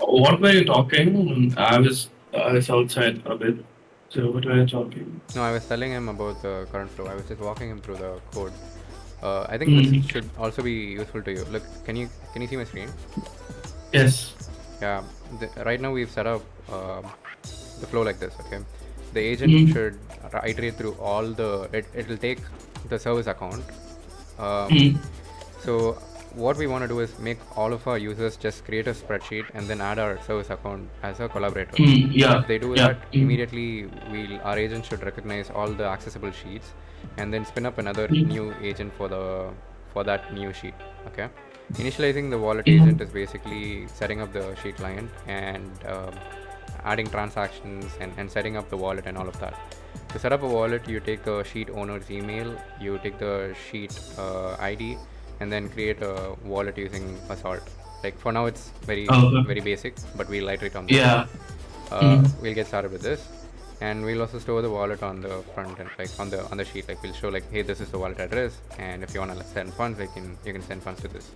What were you talking? I was outside a bit. So what were you talking? No, I was telling him about the current flow. I was just walking him through the code. I think this should also be useful to you. Look, can you see my screen? Yes. Yeah. Right now we've set up the flow like this. Okay. The agent should iterate through all the. It'll take the service account. So what we want to do is make all of our users just create a spreadsheet and then add our service account as a collaborator. Yeah. If they do that, immediately our agent should recognize all the accessible sheets and then spin up another new agent for that new sheet. Okay. Initializing the wallet agent is basically setting up the sheet client and adding transactions and setting up the wallet and all of that. To set up a wallet, you take the sheet owner's email, you take the sheet ID, and then create a wallet using a salt. Like for now, it's very basic, but we'll iterate on this. Yeah. We'll get started with this, and we'll also store the wallet on the front end, like on the sheet. Like we'll show like, hey, this is the wallet address, and if you want to send funds, you can send funds to this.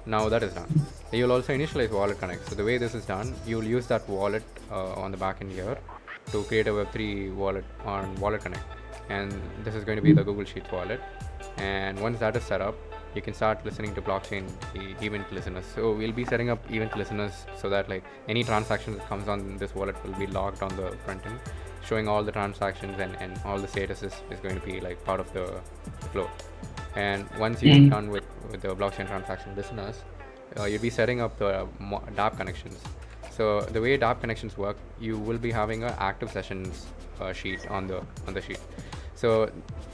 Now that is done. You'll also initialize wallet connect. So the way this is done, you'll use that wallet on the back end here to create a Web3 wallet on wallet connect, and this is going to be the Google Sheets wallet. And once that is set up, you can start listening to blockchain event listeners. So we'll be setting up event listeners so that like any transaction that comes on this wallet will be logged on the front end, showing all the transactions and all the statuses is going to be like part of the flow. And once you're done with the blockchain transaction listeners, you'll be setting up the dApp connections. So the way dApp connections work, you will be having an active sessions sheet on the sheet. So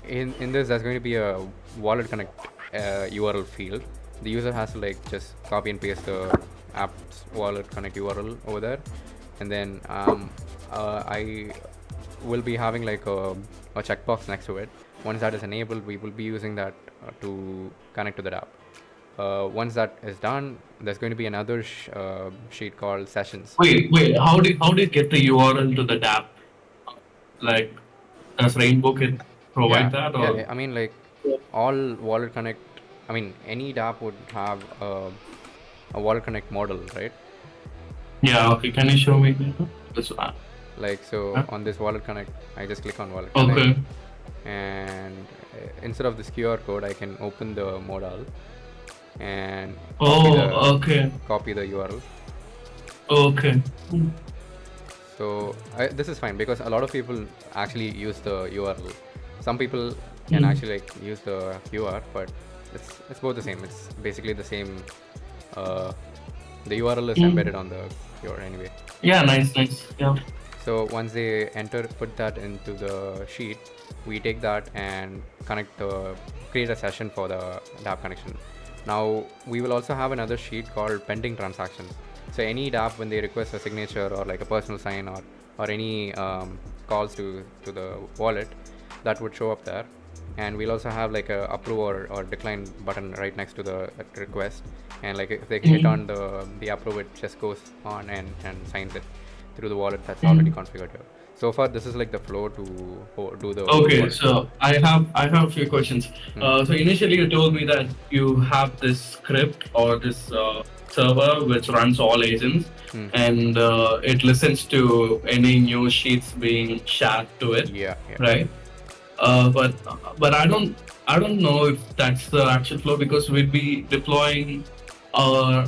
in this, there's going to be a wallet connect URL field. The user has to like just copy and paste the app's wallet connect URL over there, and then I will be having like a checkbox next to it. Once that is enabled, we will be using that to connect to the app. Once that is done, there's going to be another sheet called sessions. Wait. How do you get the URL to the dApp? Like, does Rainbow Kit provide that? Or? Yeah, I mean, like all wallet connect. I mean, any dApp would have a wallet connect model, right? Yeah. Okay. Can you show me this one? Like so, on this wallet connect, I just click on wallet Okay. connect, and instead of this QR code, I can open the modal and copy the URL. Okay. So this is fine because a lot of people actually use the URL. Some people can actually like use the QR, but it's both the same. It's basically the same. Uh, the URL is embedded on the QR anyway. Yeah, nice. Yeah. So once they put that into the sheet, we take that and create a session for the dApp connection. Now we will also have another sheet called pending transactions. So any dApp, when they request a signature or like a personal sign or any calls to the wallet, that would show up there. And we'll also have like a approve or decline button right next to the request. And like if they hit on the approve, it just goes on and signs it through the wallet that's already configured here. So far, this is like the flow to do the Okay, wallet. so I have a few questions. So initially you told me that you have this script or this server which runs all agents, and it listens to any new sheets being shared to it. Yeah. Right. But I don't know if that's the actual flow, because we'd be deploying our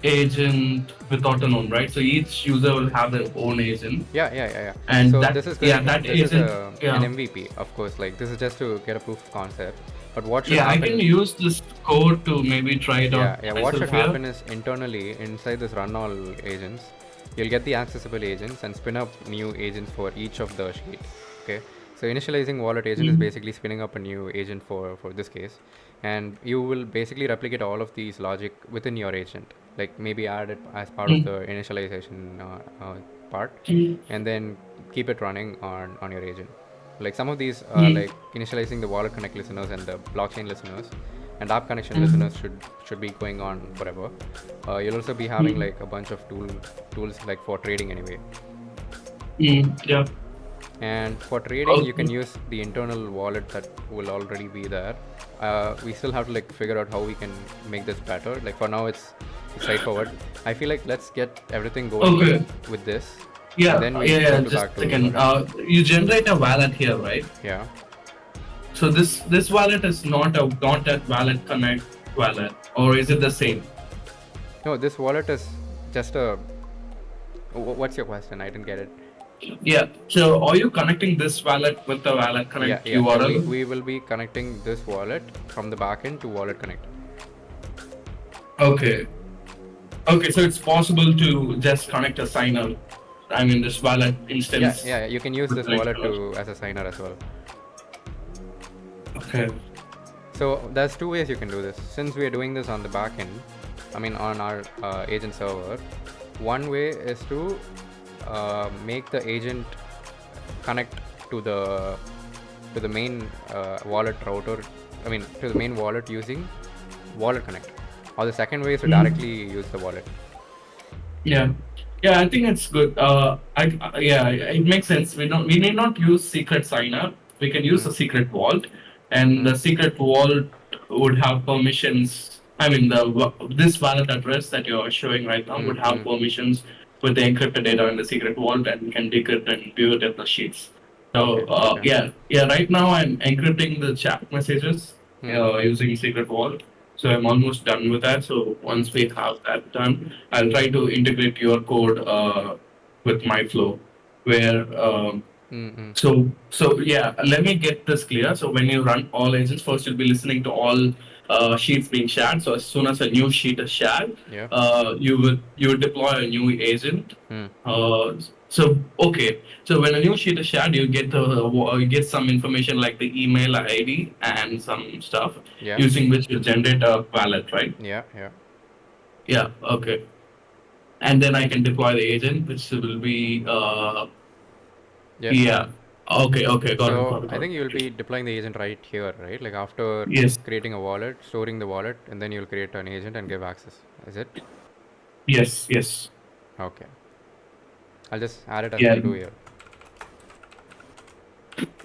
agent with autonom, right? So each user will have their own agent. Yeah. And so that- this is yeah, that this is agent- yeah. an MVP, of course. Like this is just to get a proof of concept. But what should Yeah, I happen? can use this code to maybe try it out. Yeah. What myself should here. happen is internally inside this run all agents, you'll get the accessible agents and spin up new agents for each of the sheet. Okay. So initializing wallet agent is basically spinning up a new agent for this case, and you will basically replicate all of these logic within your agent. Like maybe add it as part of the initialization part, and then keep it running on your agent. Like some of these like initializing the wallet connect listeners and the blockchain listeners and app connection listeners should be going on forever. You'll also be having like a bunch of tools like for trading anyway. Yeah. And for trading, you can use the internal wallet that will already be there. We still have to like figure out how we can make this better. Like for now, it's straightforward. I feel like let's get everything going with this. Yeah. And then we Yeah. go to Just back a to second. You generate a wallet here, right? Yeah. So this wallet is not a wallet connect wallet, or is it the same? No, this wallet is just a. What's your question? I didn't get it. Yeah. So are you connecting this wallet with the wallet connect Yeah. URL? So we will be connecting this wallet from the backend to wallet connect. Okay. Okay. So it's possible to just connect a signer. I mean, this wallet instance. Yeah. You can use this wallet as a signer as well. Okay. So there's two ways you can do this. Since we are doing this on the backend, I mean on our agent server, one way is to make the agent connect to the main wallet router. I mean to the main wallet using wallet connect. Or the second way is to directly use the wallet. Yeah. Yeah, I think it's good. It makes sense. We need not use secret signer. We can use a secret vault, and the secret vault would have permissions. I mean, this wallet address that you're showing right now would have permissions with the encrypted data in the secret vault, and can decrypt and view it in the sheets. So Okay. Right now I'm encrypting the chat messages using secret vault. So I'm almost done with that. So once we have that done, I'll try to integrate your code with my flow, where let me get this clear. So when you run all agents, first you'll be listening to all sheets being shared. So as soon as a new sheet is shared, you would deploy a new agent. So when a new sheet is shared, you get some information like the email ID and some stuff using which you generate a wallet, right? Yeah. Yeah. Okay. And then I can deploy the agent, which will be yeah. Okay. Got it. I think you'll be deploying the agent right here, right? Like after Yes. creating a wallet, storing the wallet, and then you'll create an agent and give access. Is it? Yes. Okay. I'll just add it as Yeah. to do here.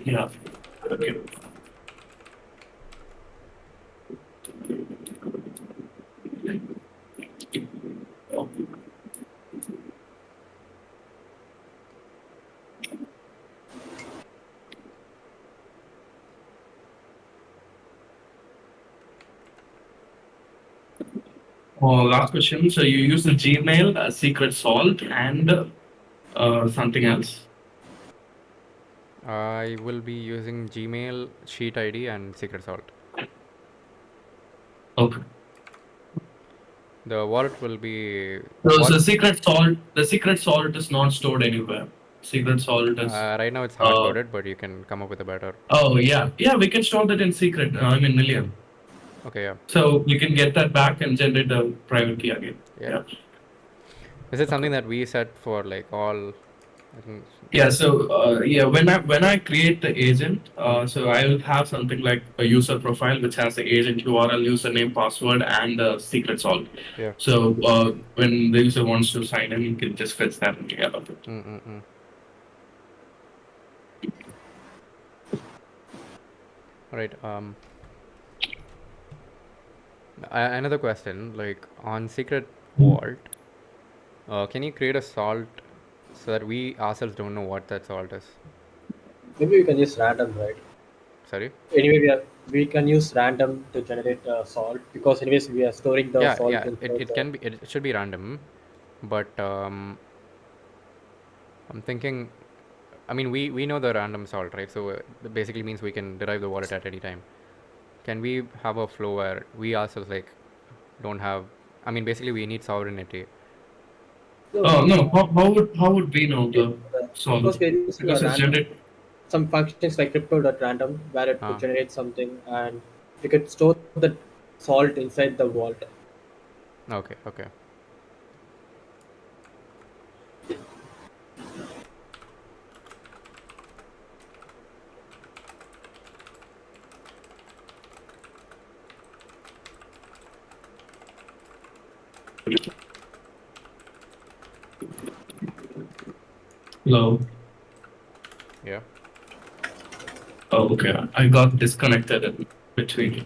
Yeah. Okay. Last question. So you use the Gmail, secret salt, and or something else? I will be using Gmail, Sheet ID, and Secret Salt. Okay. The wallet will be So what? the secret salt is not stored anywhere. Secret salt is. Right now it's hard Uh, coded, but you can come up with a better. oh yeah, we can store that in secret. I mean Million. Okay, yeah, So you can get that back and generate a private key again. yeah. Yeah. Is it something that we set for like all? I think. Yeah. So yeah, when I create the agent, so I will have something like a user profile which has the agent URL, username, password, and the secret salt. Yeah. So when the user wants to sign in, you can just fetch that together. Mm-mm-mm. Right. Another question, like on Secret Vault, can you create a salt so that we ourselves don't know what that salt is? Maybe we can use random, right? Sorry. Anyway, we can use random to generate salt because anyways we are storing the Yeah, salt yeah. It, inside it the. can be. It should be random, but I'm thinking. I mean, we know the random salt, right? So it basically means we can derive the wallet at any time. Can we have a flow where we ourselves like don't have? I mean, basically we need sovereignty. No, Oh we no, how would we know the because salt? we're using a Because it's random generated. some functions like crypto.random where it could Ah, generate something and we could store the salt inside the vault. okay, okay. Hello. Yeah. Oh, okay. I got disconnected in between.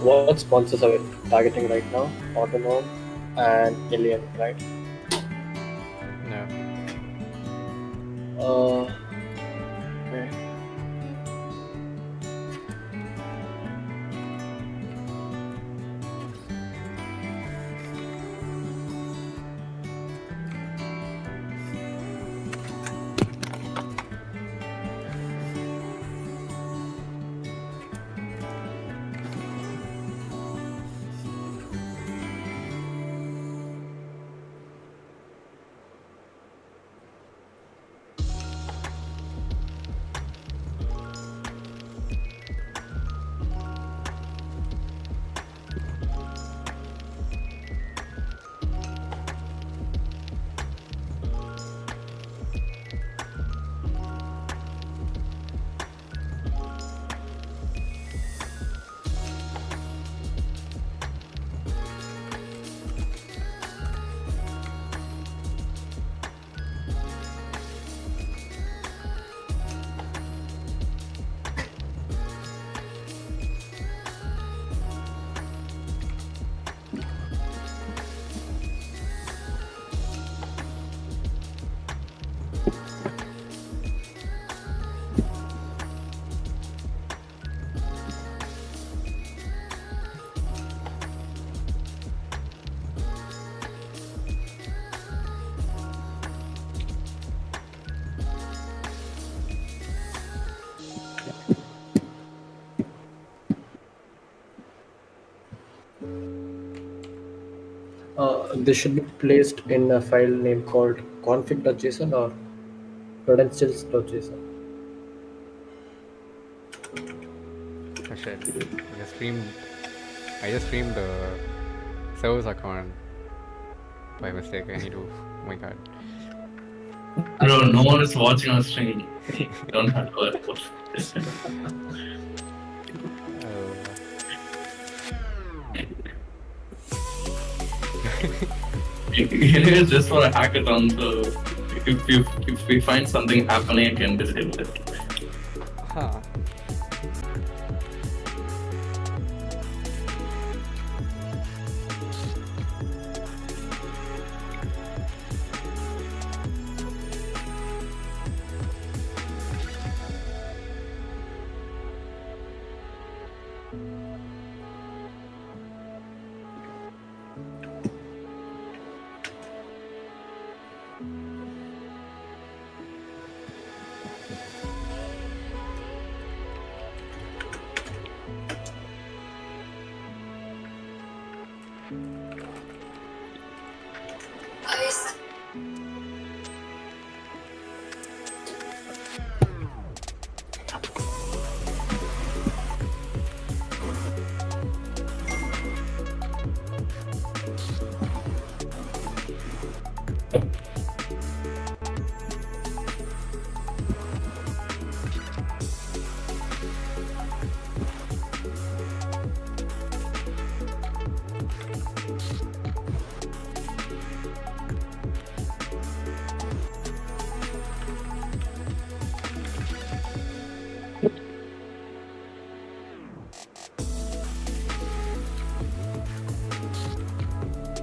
What sponsors are we targeting right now? Autonom and Alien, right? No. Okay. This should be placed in a file name called config.json or credentials.json. Oh shit. I just streamed the server's account by mistake. I need to. Oh my god. Bro, no one is watching our stream. You don't have to worry about this. It is just for a hackathon, so if we find something happening, I can disable it. Huh.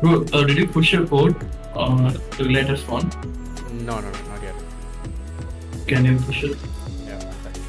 Bro, did you push your code to the latest one? No, not yet. Can you push it? Yeah, one second.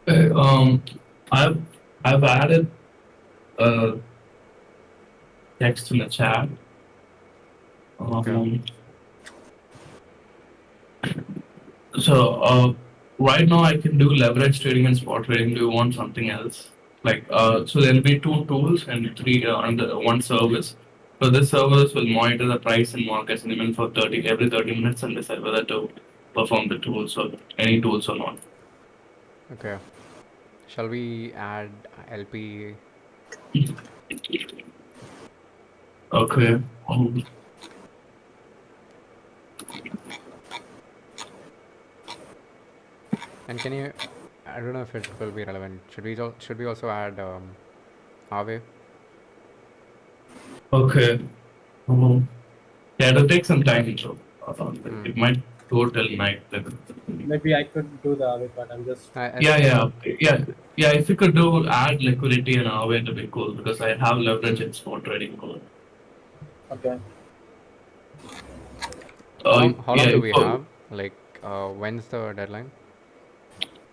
Okay, I've I've added text in the chat. Okay. So right now I can do leverage trading and spot trading. Do you want something else? So there'll be two tools and three under one service. So this service will monitor the price and market sentiment for 30 minutes and decide whether to perform the tools or any tools or not. Okay. Shall we add LP? Okay. And can you? I don't know if it will be relevant. Should we also add Aave? Okay. Um, yeah, it'll take some time. So Hmm. it might go till night. Then. Maybe I could do the Aave, but I'm just I Yeah, think. yeah. If you could do add liquidity and Aave, it'd be cool because I have leverage in spot trading. okay. How long Yeah, do we have? Like, when's the deadline?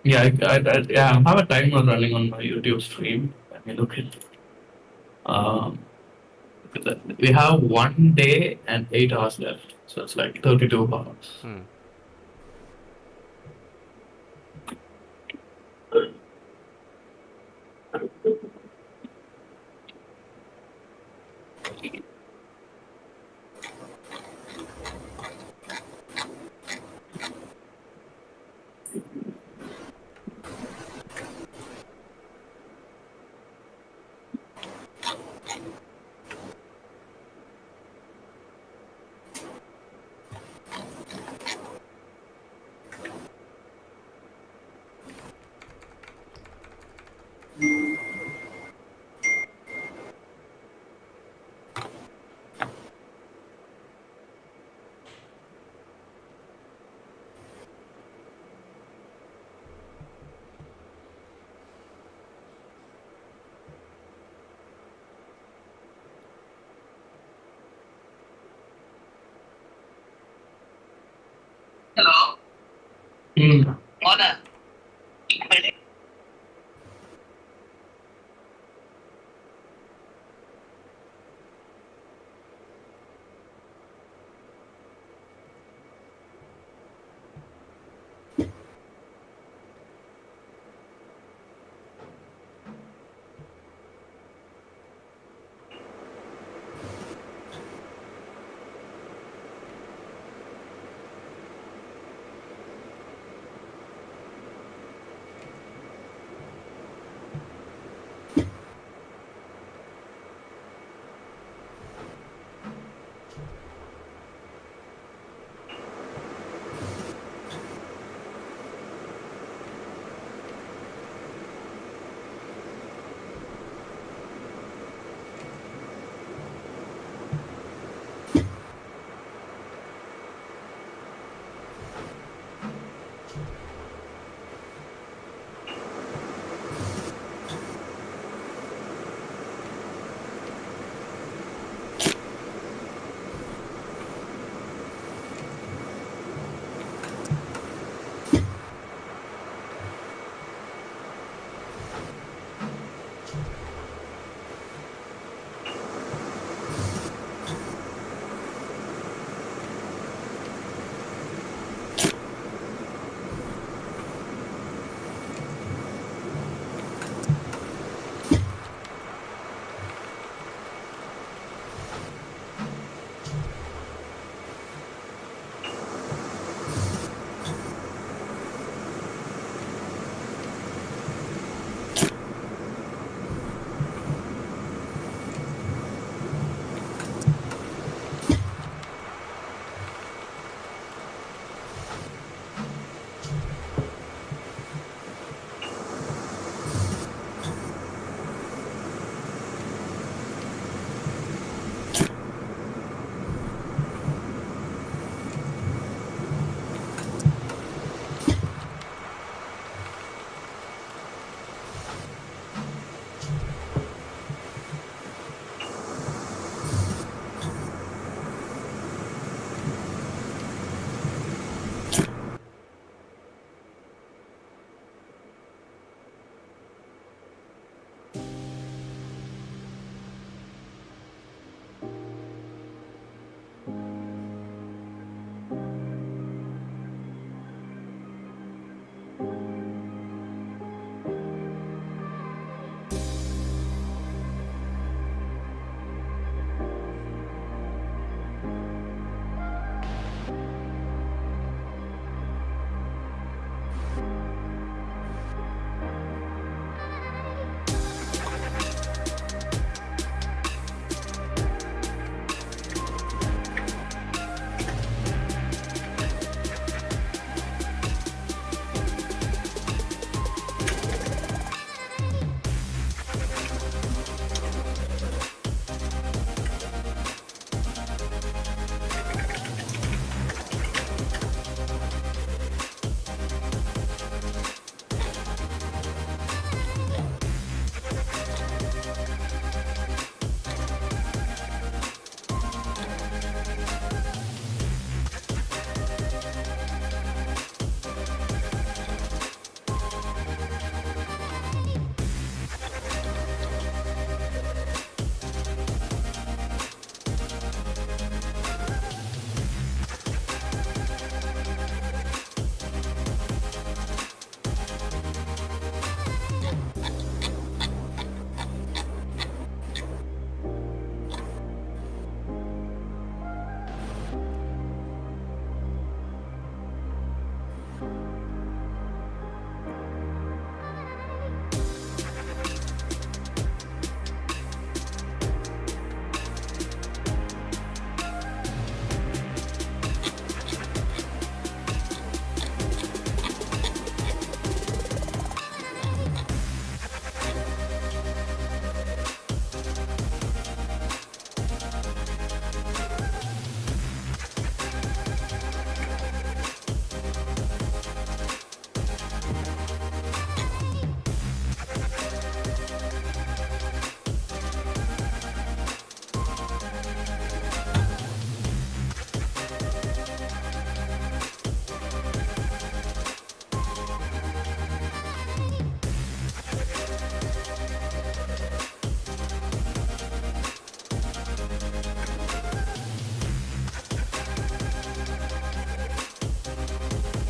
yeah, I have a timer running on my YouTube stream. Let me look at. Um, we have 1 day and 8 hours left, so it's like 32 hours. Hmm. Hello. Mm.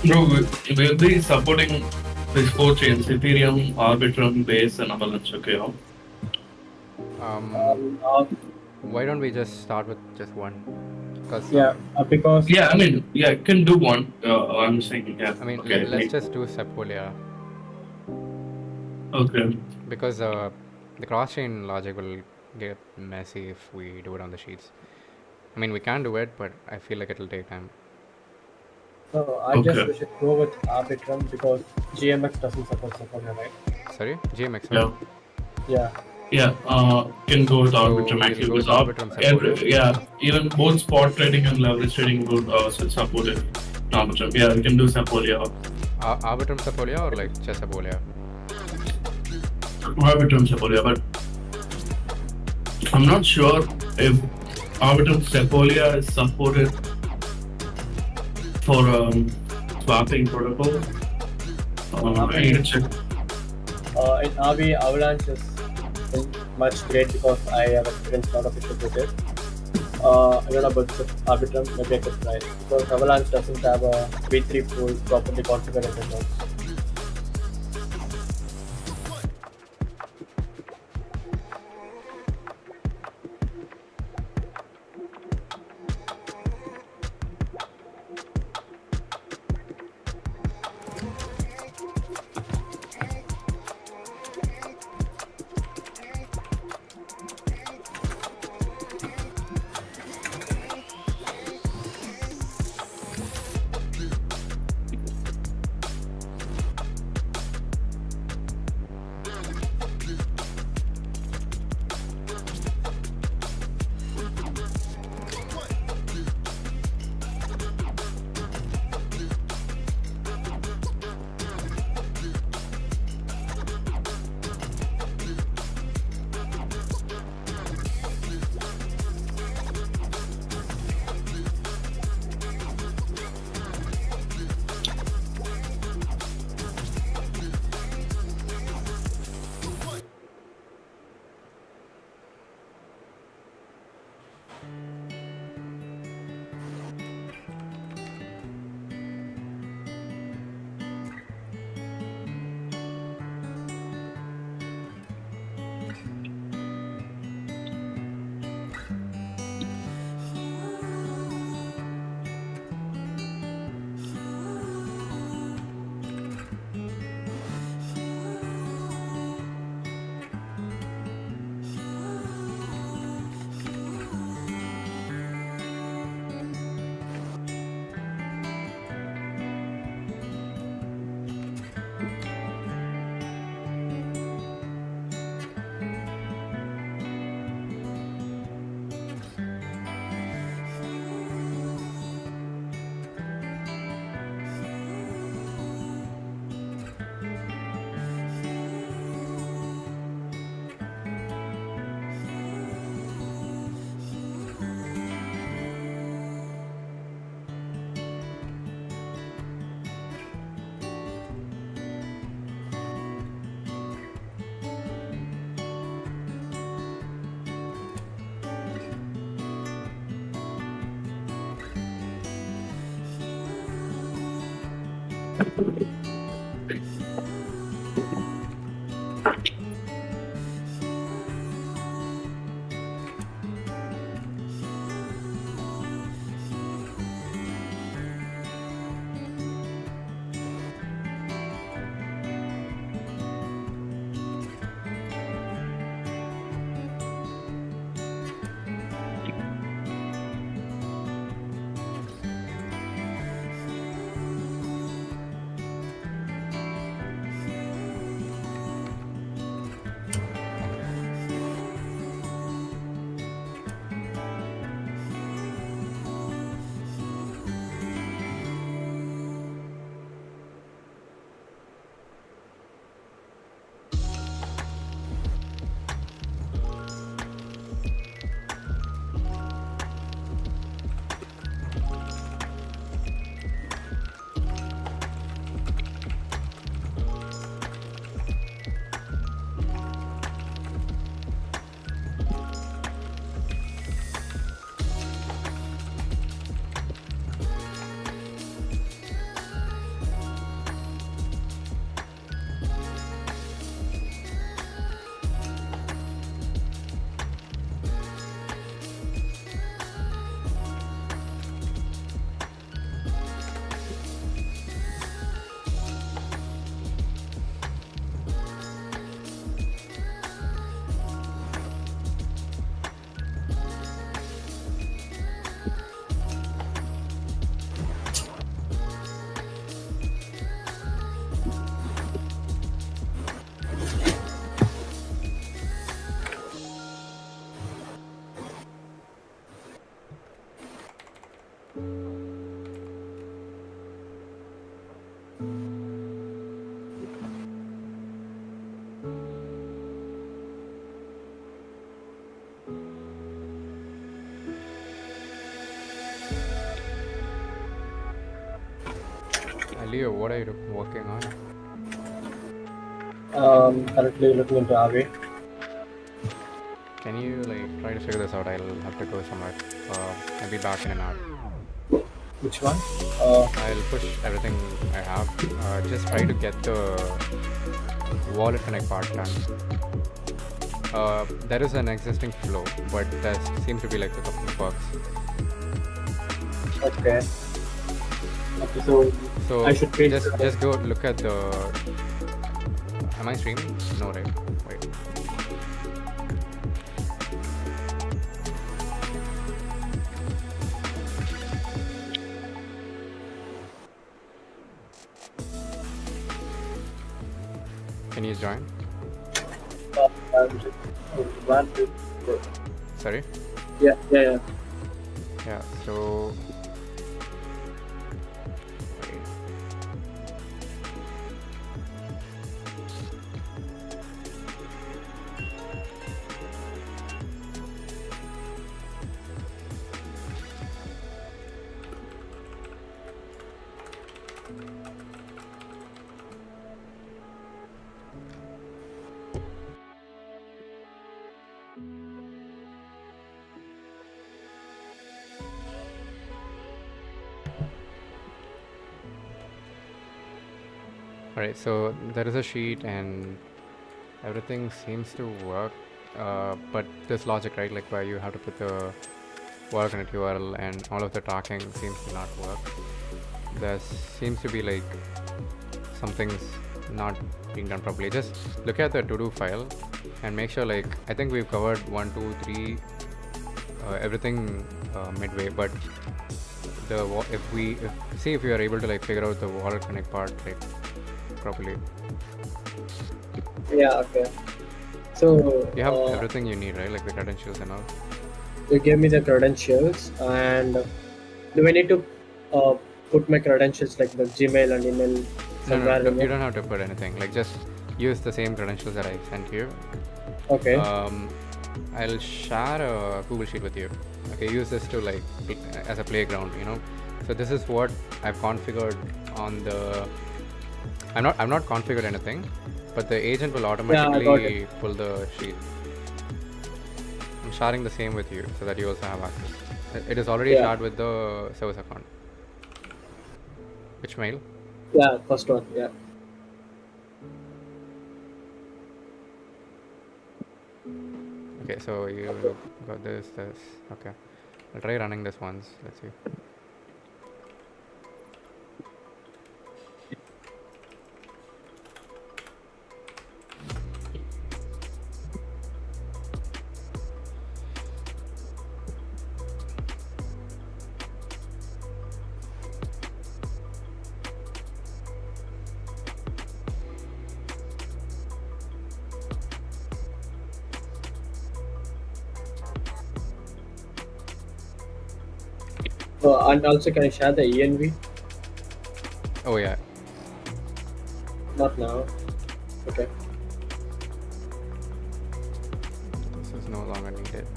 Bro, we'll be supporting these 4 chains: Ethereum, Arbitrum, Base, and Avalanche. Okay, huh? Uh, Why don't we just start with just one? Because yeah, because Yeah, I mean, yeah, you can do one. I'm saying, yeah. I mean, Okay, let's just do Sepolia okay. because the cross-chain logic will get messy if we do it on the sheets. I mean, we can do it, but I feel like it'll take time. no, I guess Okay. we should go with Arbitrum because GMX doesn't support Sepolia, right? Sorry, GMX, right? Yeah. Yeah. Yeah, can go with So Arbitrum we'll actually go because with Arbitrum Sepolia. yeah, even both spot trading and leverage trading would support it. Arbitrum. Yeah, we can do Sepolia. Arbitrum Sepolia or like just Sepolia? Arbitrum Sepolia, but I'm not sure if Arbitrum Sepolia is supported for swapping protocol. I need to check. In RV, Avalanche is much great because I have experienced a lot of issues with it. I don't know about the Arbitrum, maybe I could try it. Because Avalanche doesn't have a V3 pool properly configured in the nodes. Leo, what are you working on? Currently looking into Aave. Can you like try to figure this out? I'll have to go somewhere. I'll be back in an hour. Which one? I'll push everything I have. Just try to get the wallet connect part done. There is an existing flow, but there seems to be like a couple of bugs. Okay. Okay, so So I should create just go look at the. Am I streaming? No, right? Wait. Can you join? I'm just glad to. Sorry. Yeah. Yeah. So. Wait. Alright, so there is a sheet and everything seems to work, but this logic, right, like where you have to put the wallet connect URL and all of the tracking seems to not work. There seems to be like something's not being done properly. Just look at the to-do file and make sure, like, I think we've covered 1, 2, 3, everything midway, but if we are able to like figure out the wallet connect part like properly. Yeah. Okay. So You have everything you need, right? Like the credentials and all. you gave me the credentials, and do I need to put my credentials like the Gmail and email No, somewhere? in you it? don't have to put anything. Like just use the same credentials that I sent you. Okay. I'll share a Google Sheet with you. Okay, use this to like as a playground, you know. So this is what I've configured on the. I've not configured anything, but the agent will automatically pull the sheet. I'm sharing the same with you so that you also have access. It is already shared with the service account. Which mail? Yeah, first one. Yeah. Okay, so you got this. Okay. I'll try running this once. Let's see. And also, can I share the ENV? Oh yeah. Not now. Okay. This is no longer needed.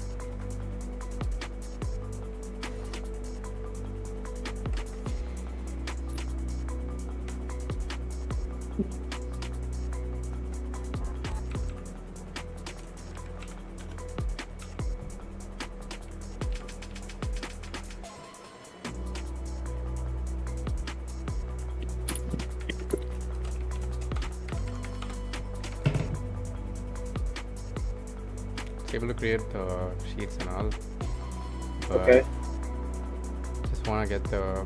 Able to create the sheets and all, but Okay. just want to get the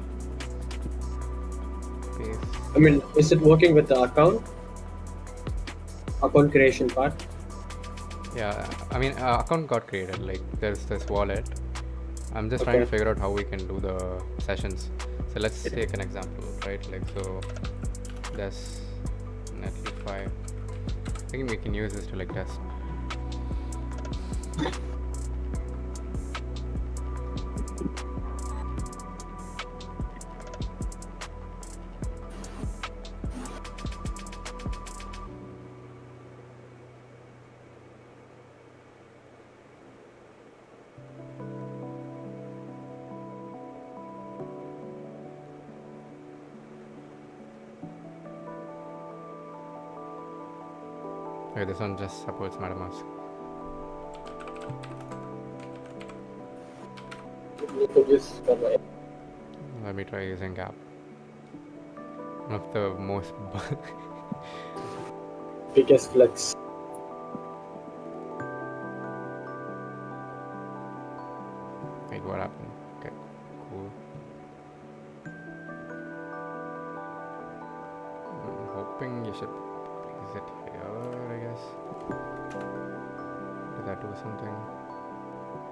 base. I mean, is it working with the account creation part? Yeah, I mean, account got created. Like, there's this wallet. I'm just trying to figure out how we can do the sessions. So let's take an example, right? Like, so there's Netlify. I think we can use this to like test. Okay, this one just supports MetaMask. You could use for Let me try using Gap. One of the most. biggest flex. Wait, what happened? Okay, cool. I'm hoping you should place it here, I guess. Did that do something?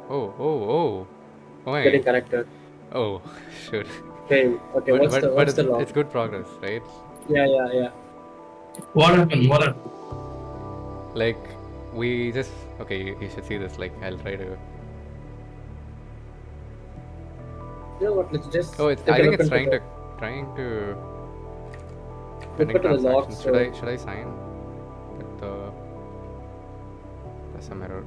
Oh, oh, oh! Oh, Getting hey. connected. Oh, shoot. Okay, okay. But, What's but the log? it's good progress, right? Yeah. What happened? What happened? Like, we just. Okay, you should see this. Like, I'll try to. You know what? Let's just Oh, it's. take I a think look it's into trying to. look Pending into the log. transactions. Should I sign with the. There's some error.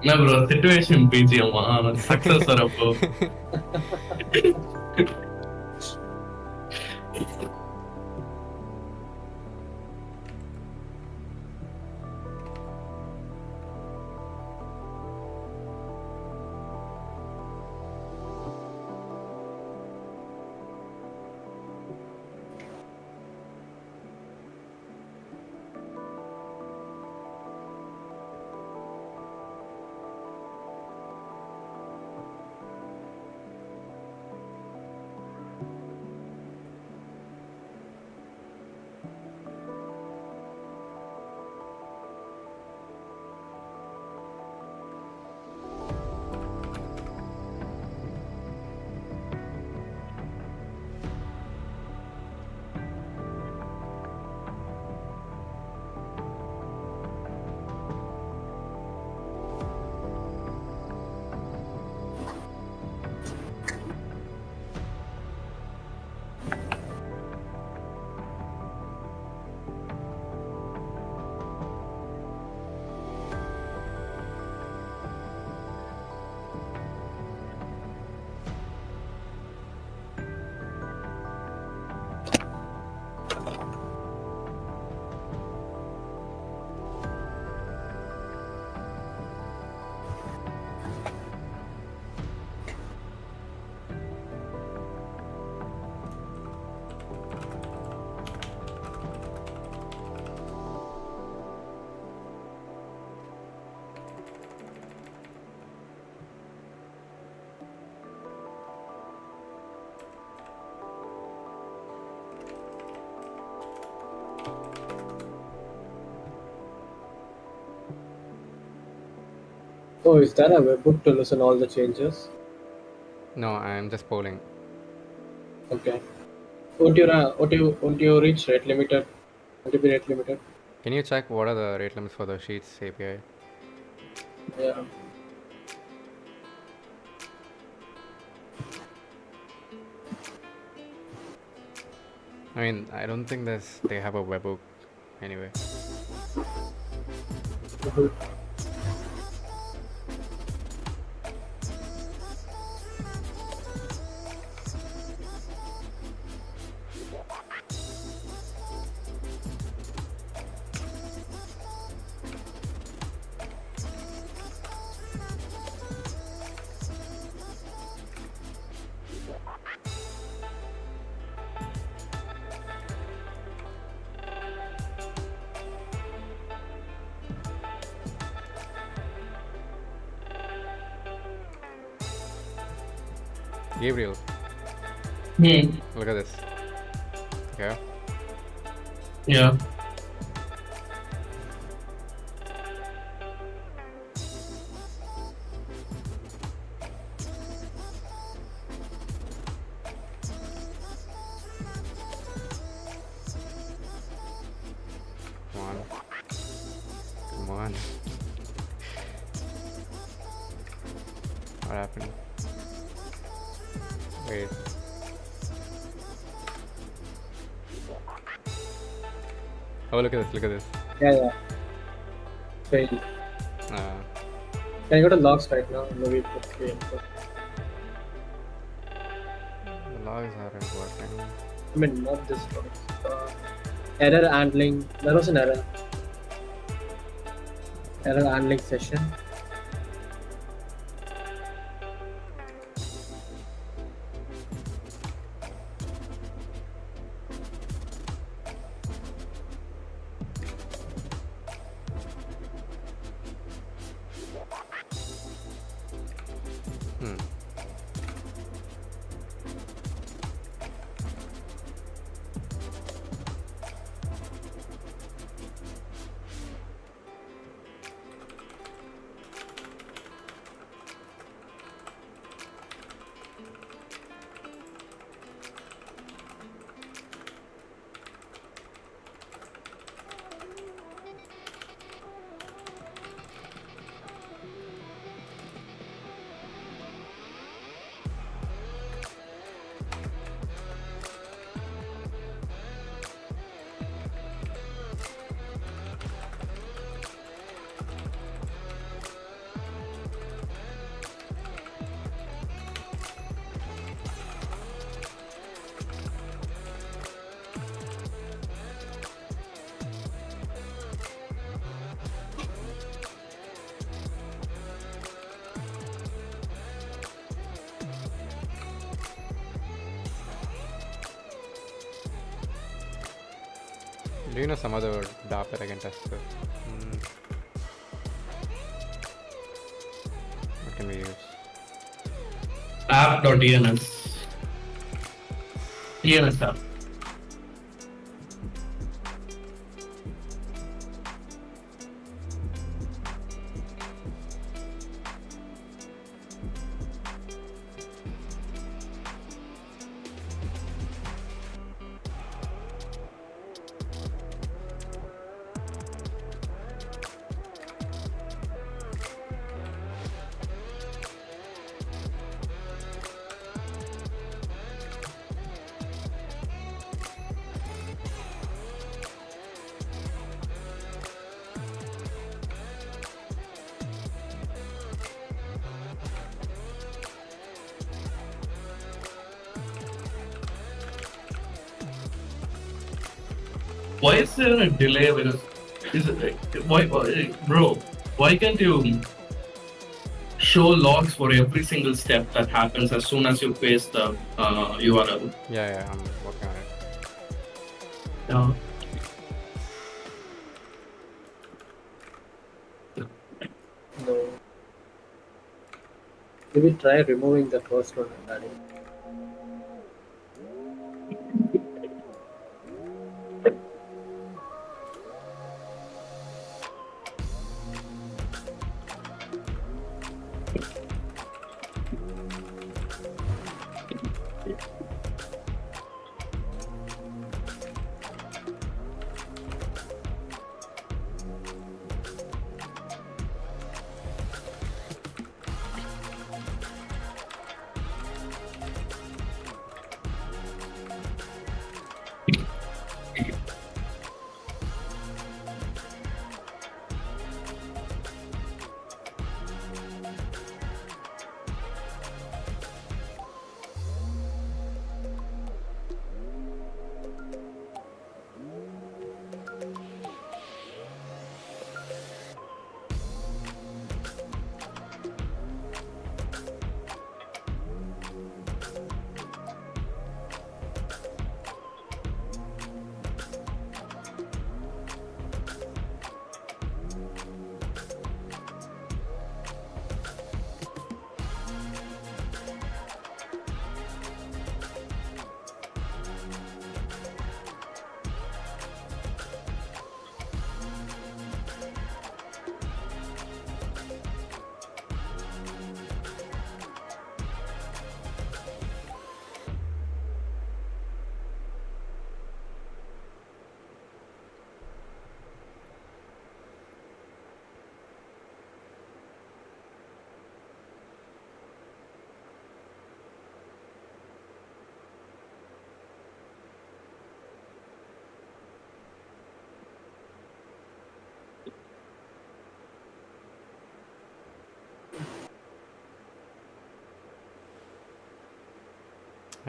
No, bro. Situation BGM. Success or Oh, is that a webbook to listen all the changes? No, I'm just polling. Okay. Won't you reach rate limited? Won't you be rate limited? Can you check what are the rate limits for the Sheets API? Yeah. I mean, I don't think they have a webhook anyway. Mhm. Gabriel, Hmm. look at this. Yeah. Yeah. Come on. Come on. What happened? Wait. Oh, look at this. Look at this. Yeah. Failed. Uh, Can you go to logs right now? Maybe put the input. the logs aren't working. I mean, not this logs. Error handling. There was an error. Error handling session. Hmm. Do you know some other DAP that I can test with? What can we use? App.dns. DNS app. Why is there a delay with this? Is it like, why, bro? Why can't you show logs for every single step that happens as soon as you paste the URL? Yeah, I'm working on it. Yeah. No. Maybe try removing the first one and adding.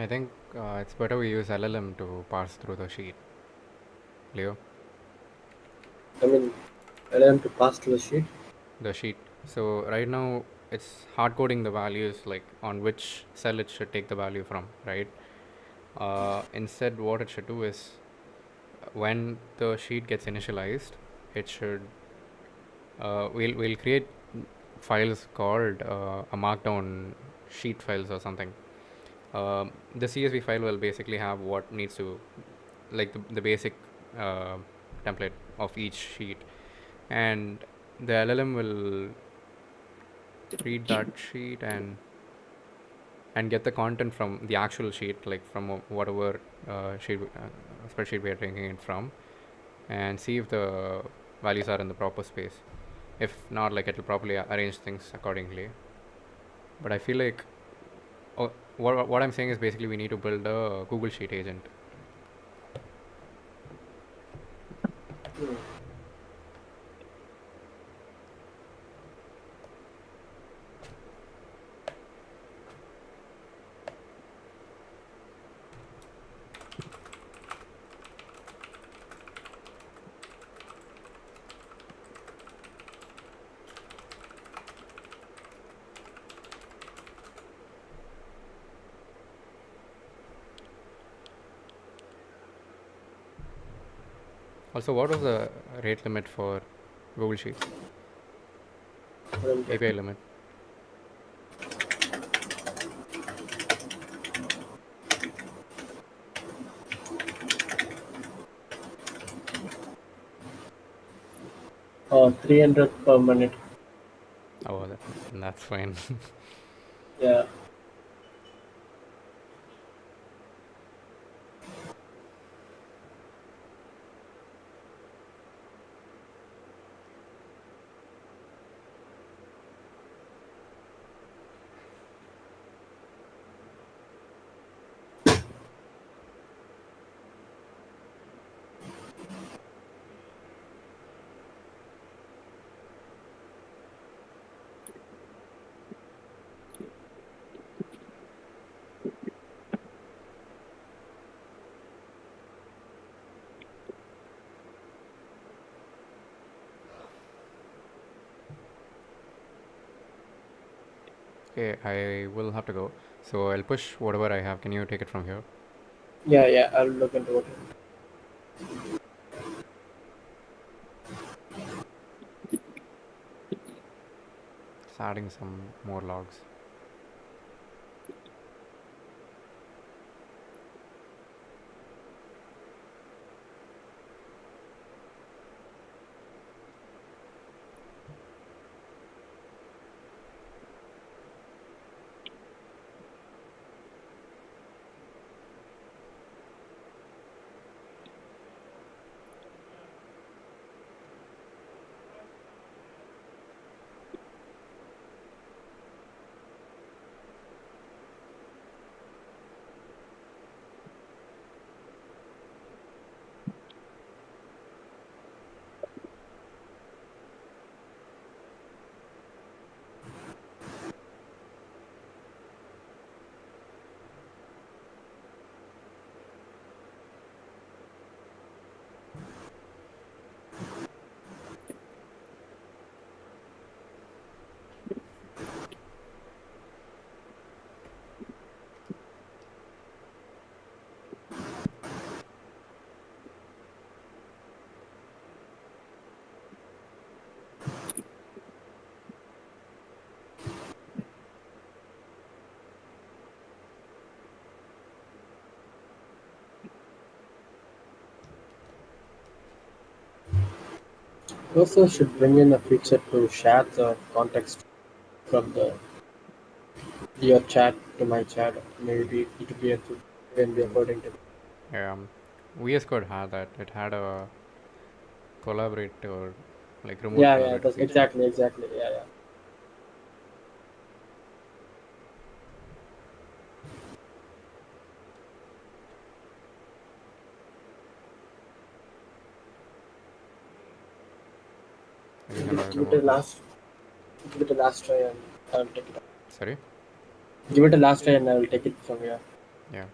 I think it's better we use LLM to parse through the sheet. Leo, I mean, allow them to pass to the sheet. the sheet. So right now it's hard coding the values like on which cell it should take the value from, right? Instead, what it should do is when the sheet gets initialized, it should we'll create files called a markdown sheet files or something. The CSV file will basically have what needs to like the basic uh, template of each sheet, and the LLM will read that sheet and get the content from the actual sheet, like from whatever spreadsheet we are taking it from, and see if the values are in the proper space. If not, like it'll probably arrange things accordingly. But I feel like what I'm saying is basically we need to build a Google Sheet agent. Also, what was the rate limit for Google Sheets? What I'm API limit. Oh, 300 per minute. Oh, that's fine. Yeah. Okay, I will have to go. So I'll push whatever I have. Can you take it from here? Yeah, yeah, I'll look into it. Just adding some more logs. Also, should bring in a feature to share the context from the your chat to my chat. Maybe it will be when we are coding to. VS Code had that. It had a collaborate or like remote Yeah, yeah, collaborative that's feature. exactly. Yeah, yeah. It is in a Give it a remote mode. give it a last try, and I'll take it. Sorry. Give it a last try, and I will take it from here. Yeah.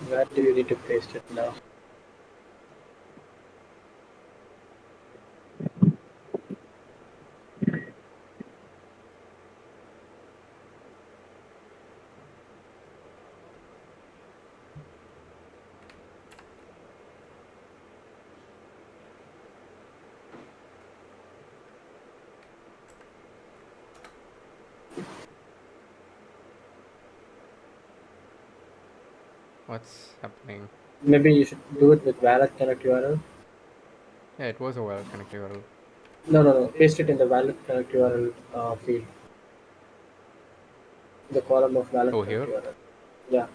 Where do you need to paste it now? What's happening? Maybe you should do it with valid connect URL. Yeah, it was a well connected URL. No. Paste it in the valid connect URL field. The column of valid Oh, connect here? URL. Yeah.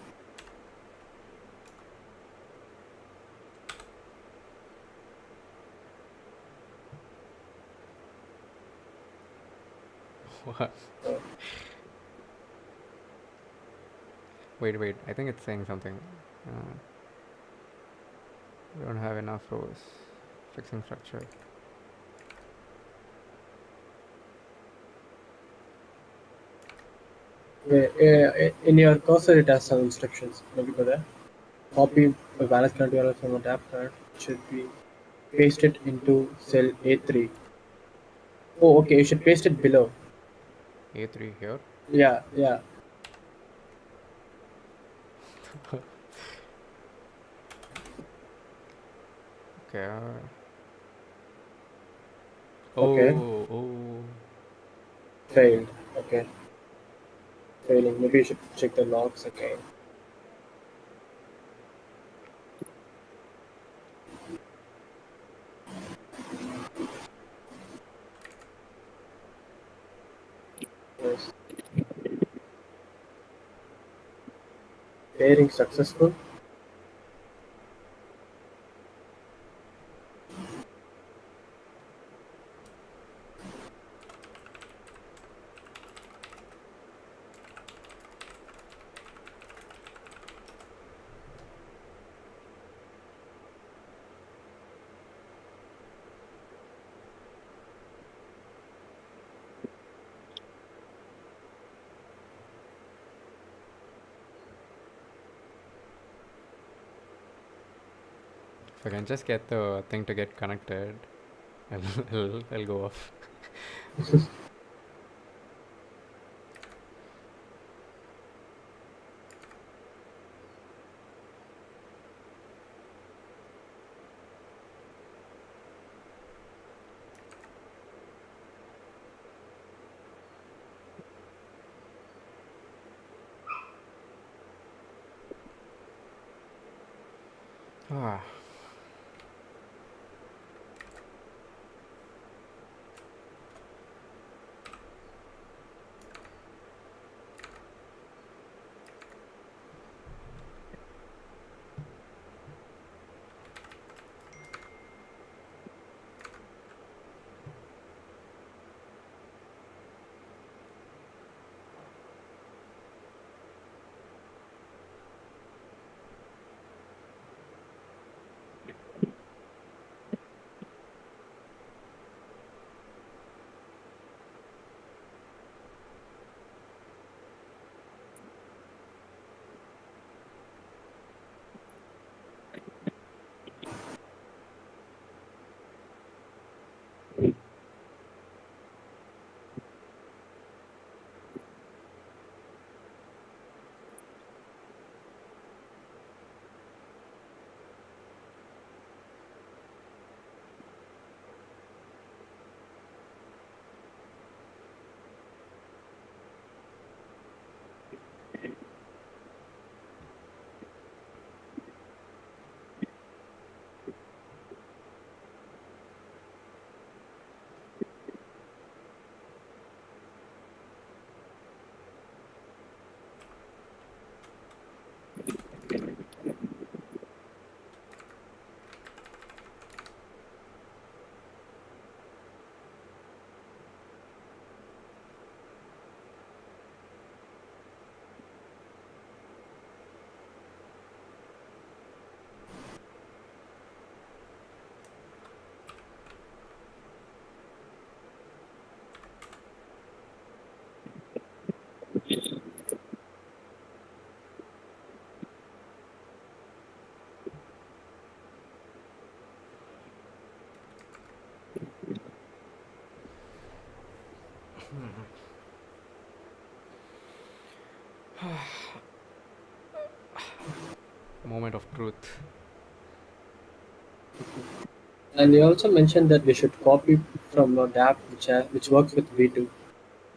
What? So, Wait. I think it's saying something. We don't have enough rows. Fixing structure. in your cursor, it has some instructions. Maybe go there. Copy the valid connect URL from a tab card. It should be paste it into cell A3. Oh, okay. You should paste it below. A3 here. Yeah. Okay. Okay. Oh. Failed. Okay. Failing. Maybe you should check the logs again. Yes. Pairing successful. If I can just get the thing to get connected, I'll go off. Ah. moment of truth. And you also mentioned that we should copy from a dApp which works with V2.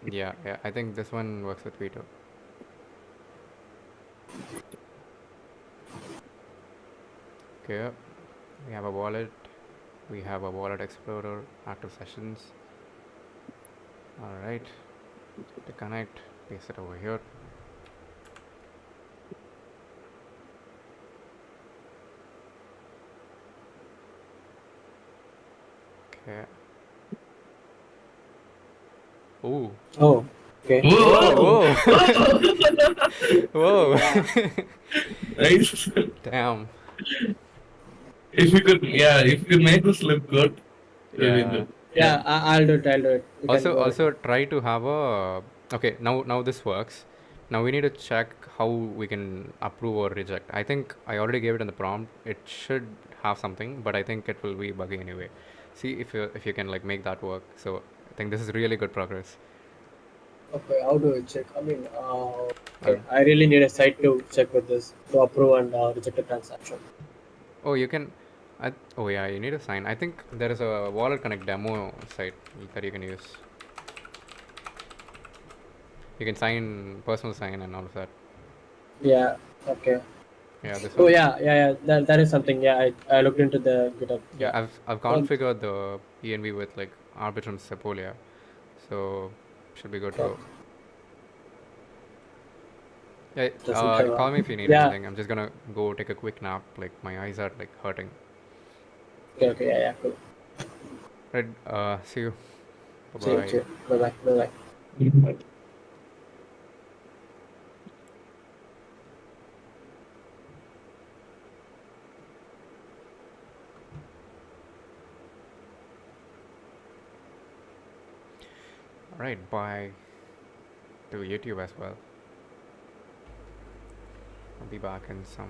Yeah, I think this one works with Vito. Okay, we have a wallet. We have a wallet explorer, active sessions. All right, to connect, paste it over here. Okay. Ooh. Oh, okay. Whoa! Whoa! Yeah. Nice. Damn. If you could, yeah, if you could make this look good, really Yeah. good. Yeah, I'll do it. I'll do it. You can Also, go ahead. try to have a. Okay, now this works. Now we need to check how we can approve or reject. I think I already gave it in the prompt. It should have something, but I think it will be buggy anyway. See if you can like make that work. So I think this is really good progress. Okay, how do I check? I mean, okay, I'll, I really need a site to check with this to approve and reject a transaction. oh, you can. Oh yeah, you need to sign. I think there is a Wallet Connect demo site that you can use. You can sign personal sign and all of that. Yeah. Okay. Yeah, this Oh one. yeah. That is something. Yeah, I looked into the GitHub. Yeah, Yeah. I've Um, configured the ENV with like Arbitrum Sepolia, so should be good to okay. go. Yeah, Doesn't have a. call me if you need Yeah. anything. I'm just gonna go take a quick nap. Like my eyes are like hurting. Okay. Okay. Yeah. Cool. Right. See you. Bye See you. bye. See you. Bye bye. Bye bye. All right. Bye to YouTube as well. I'll be back in some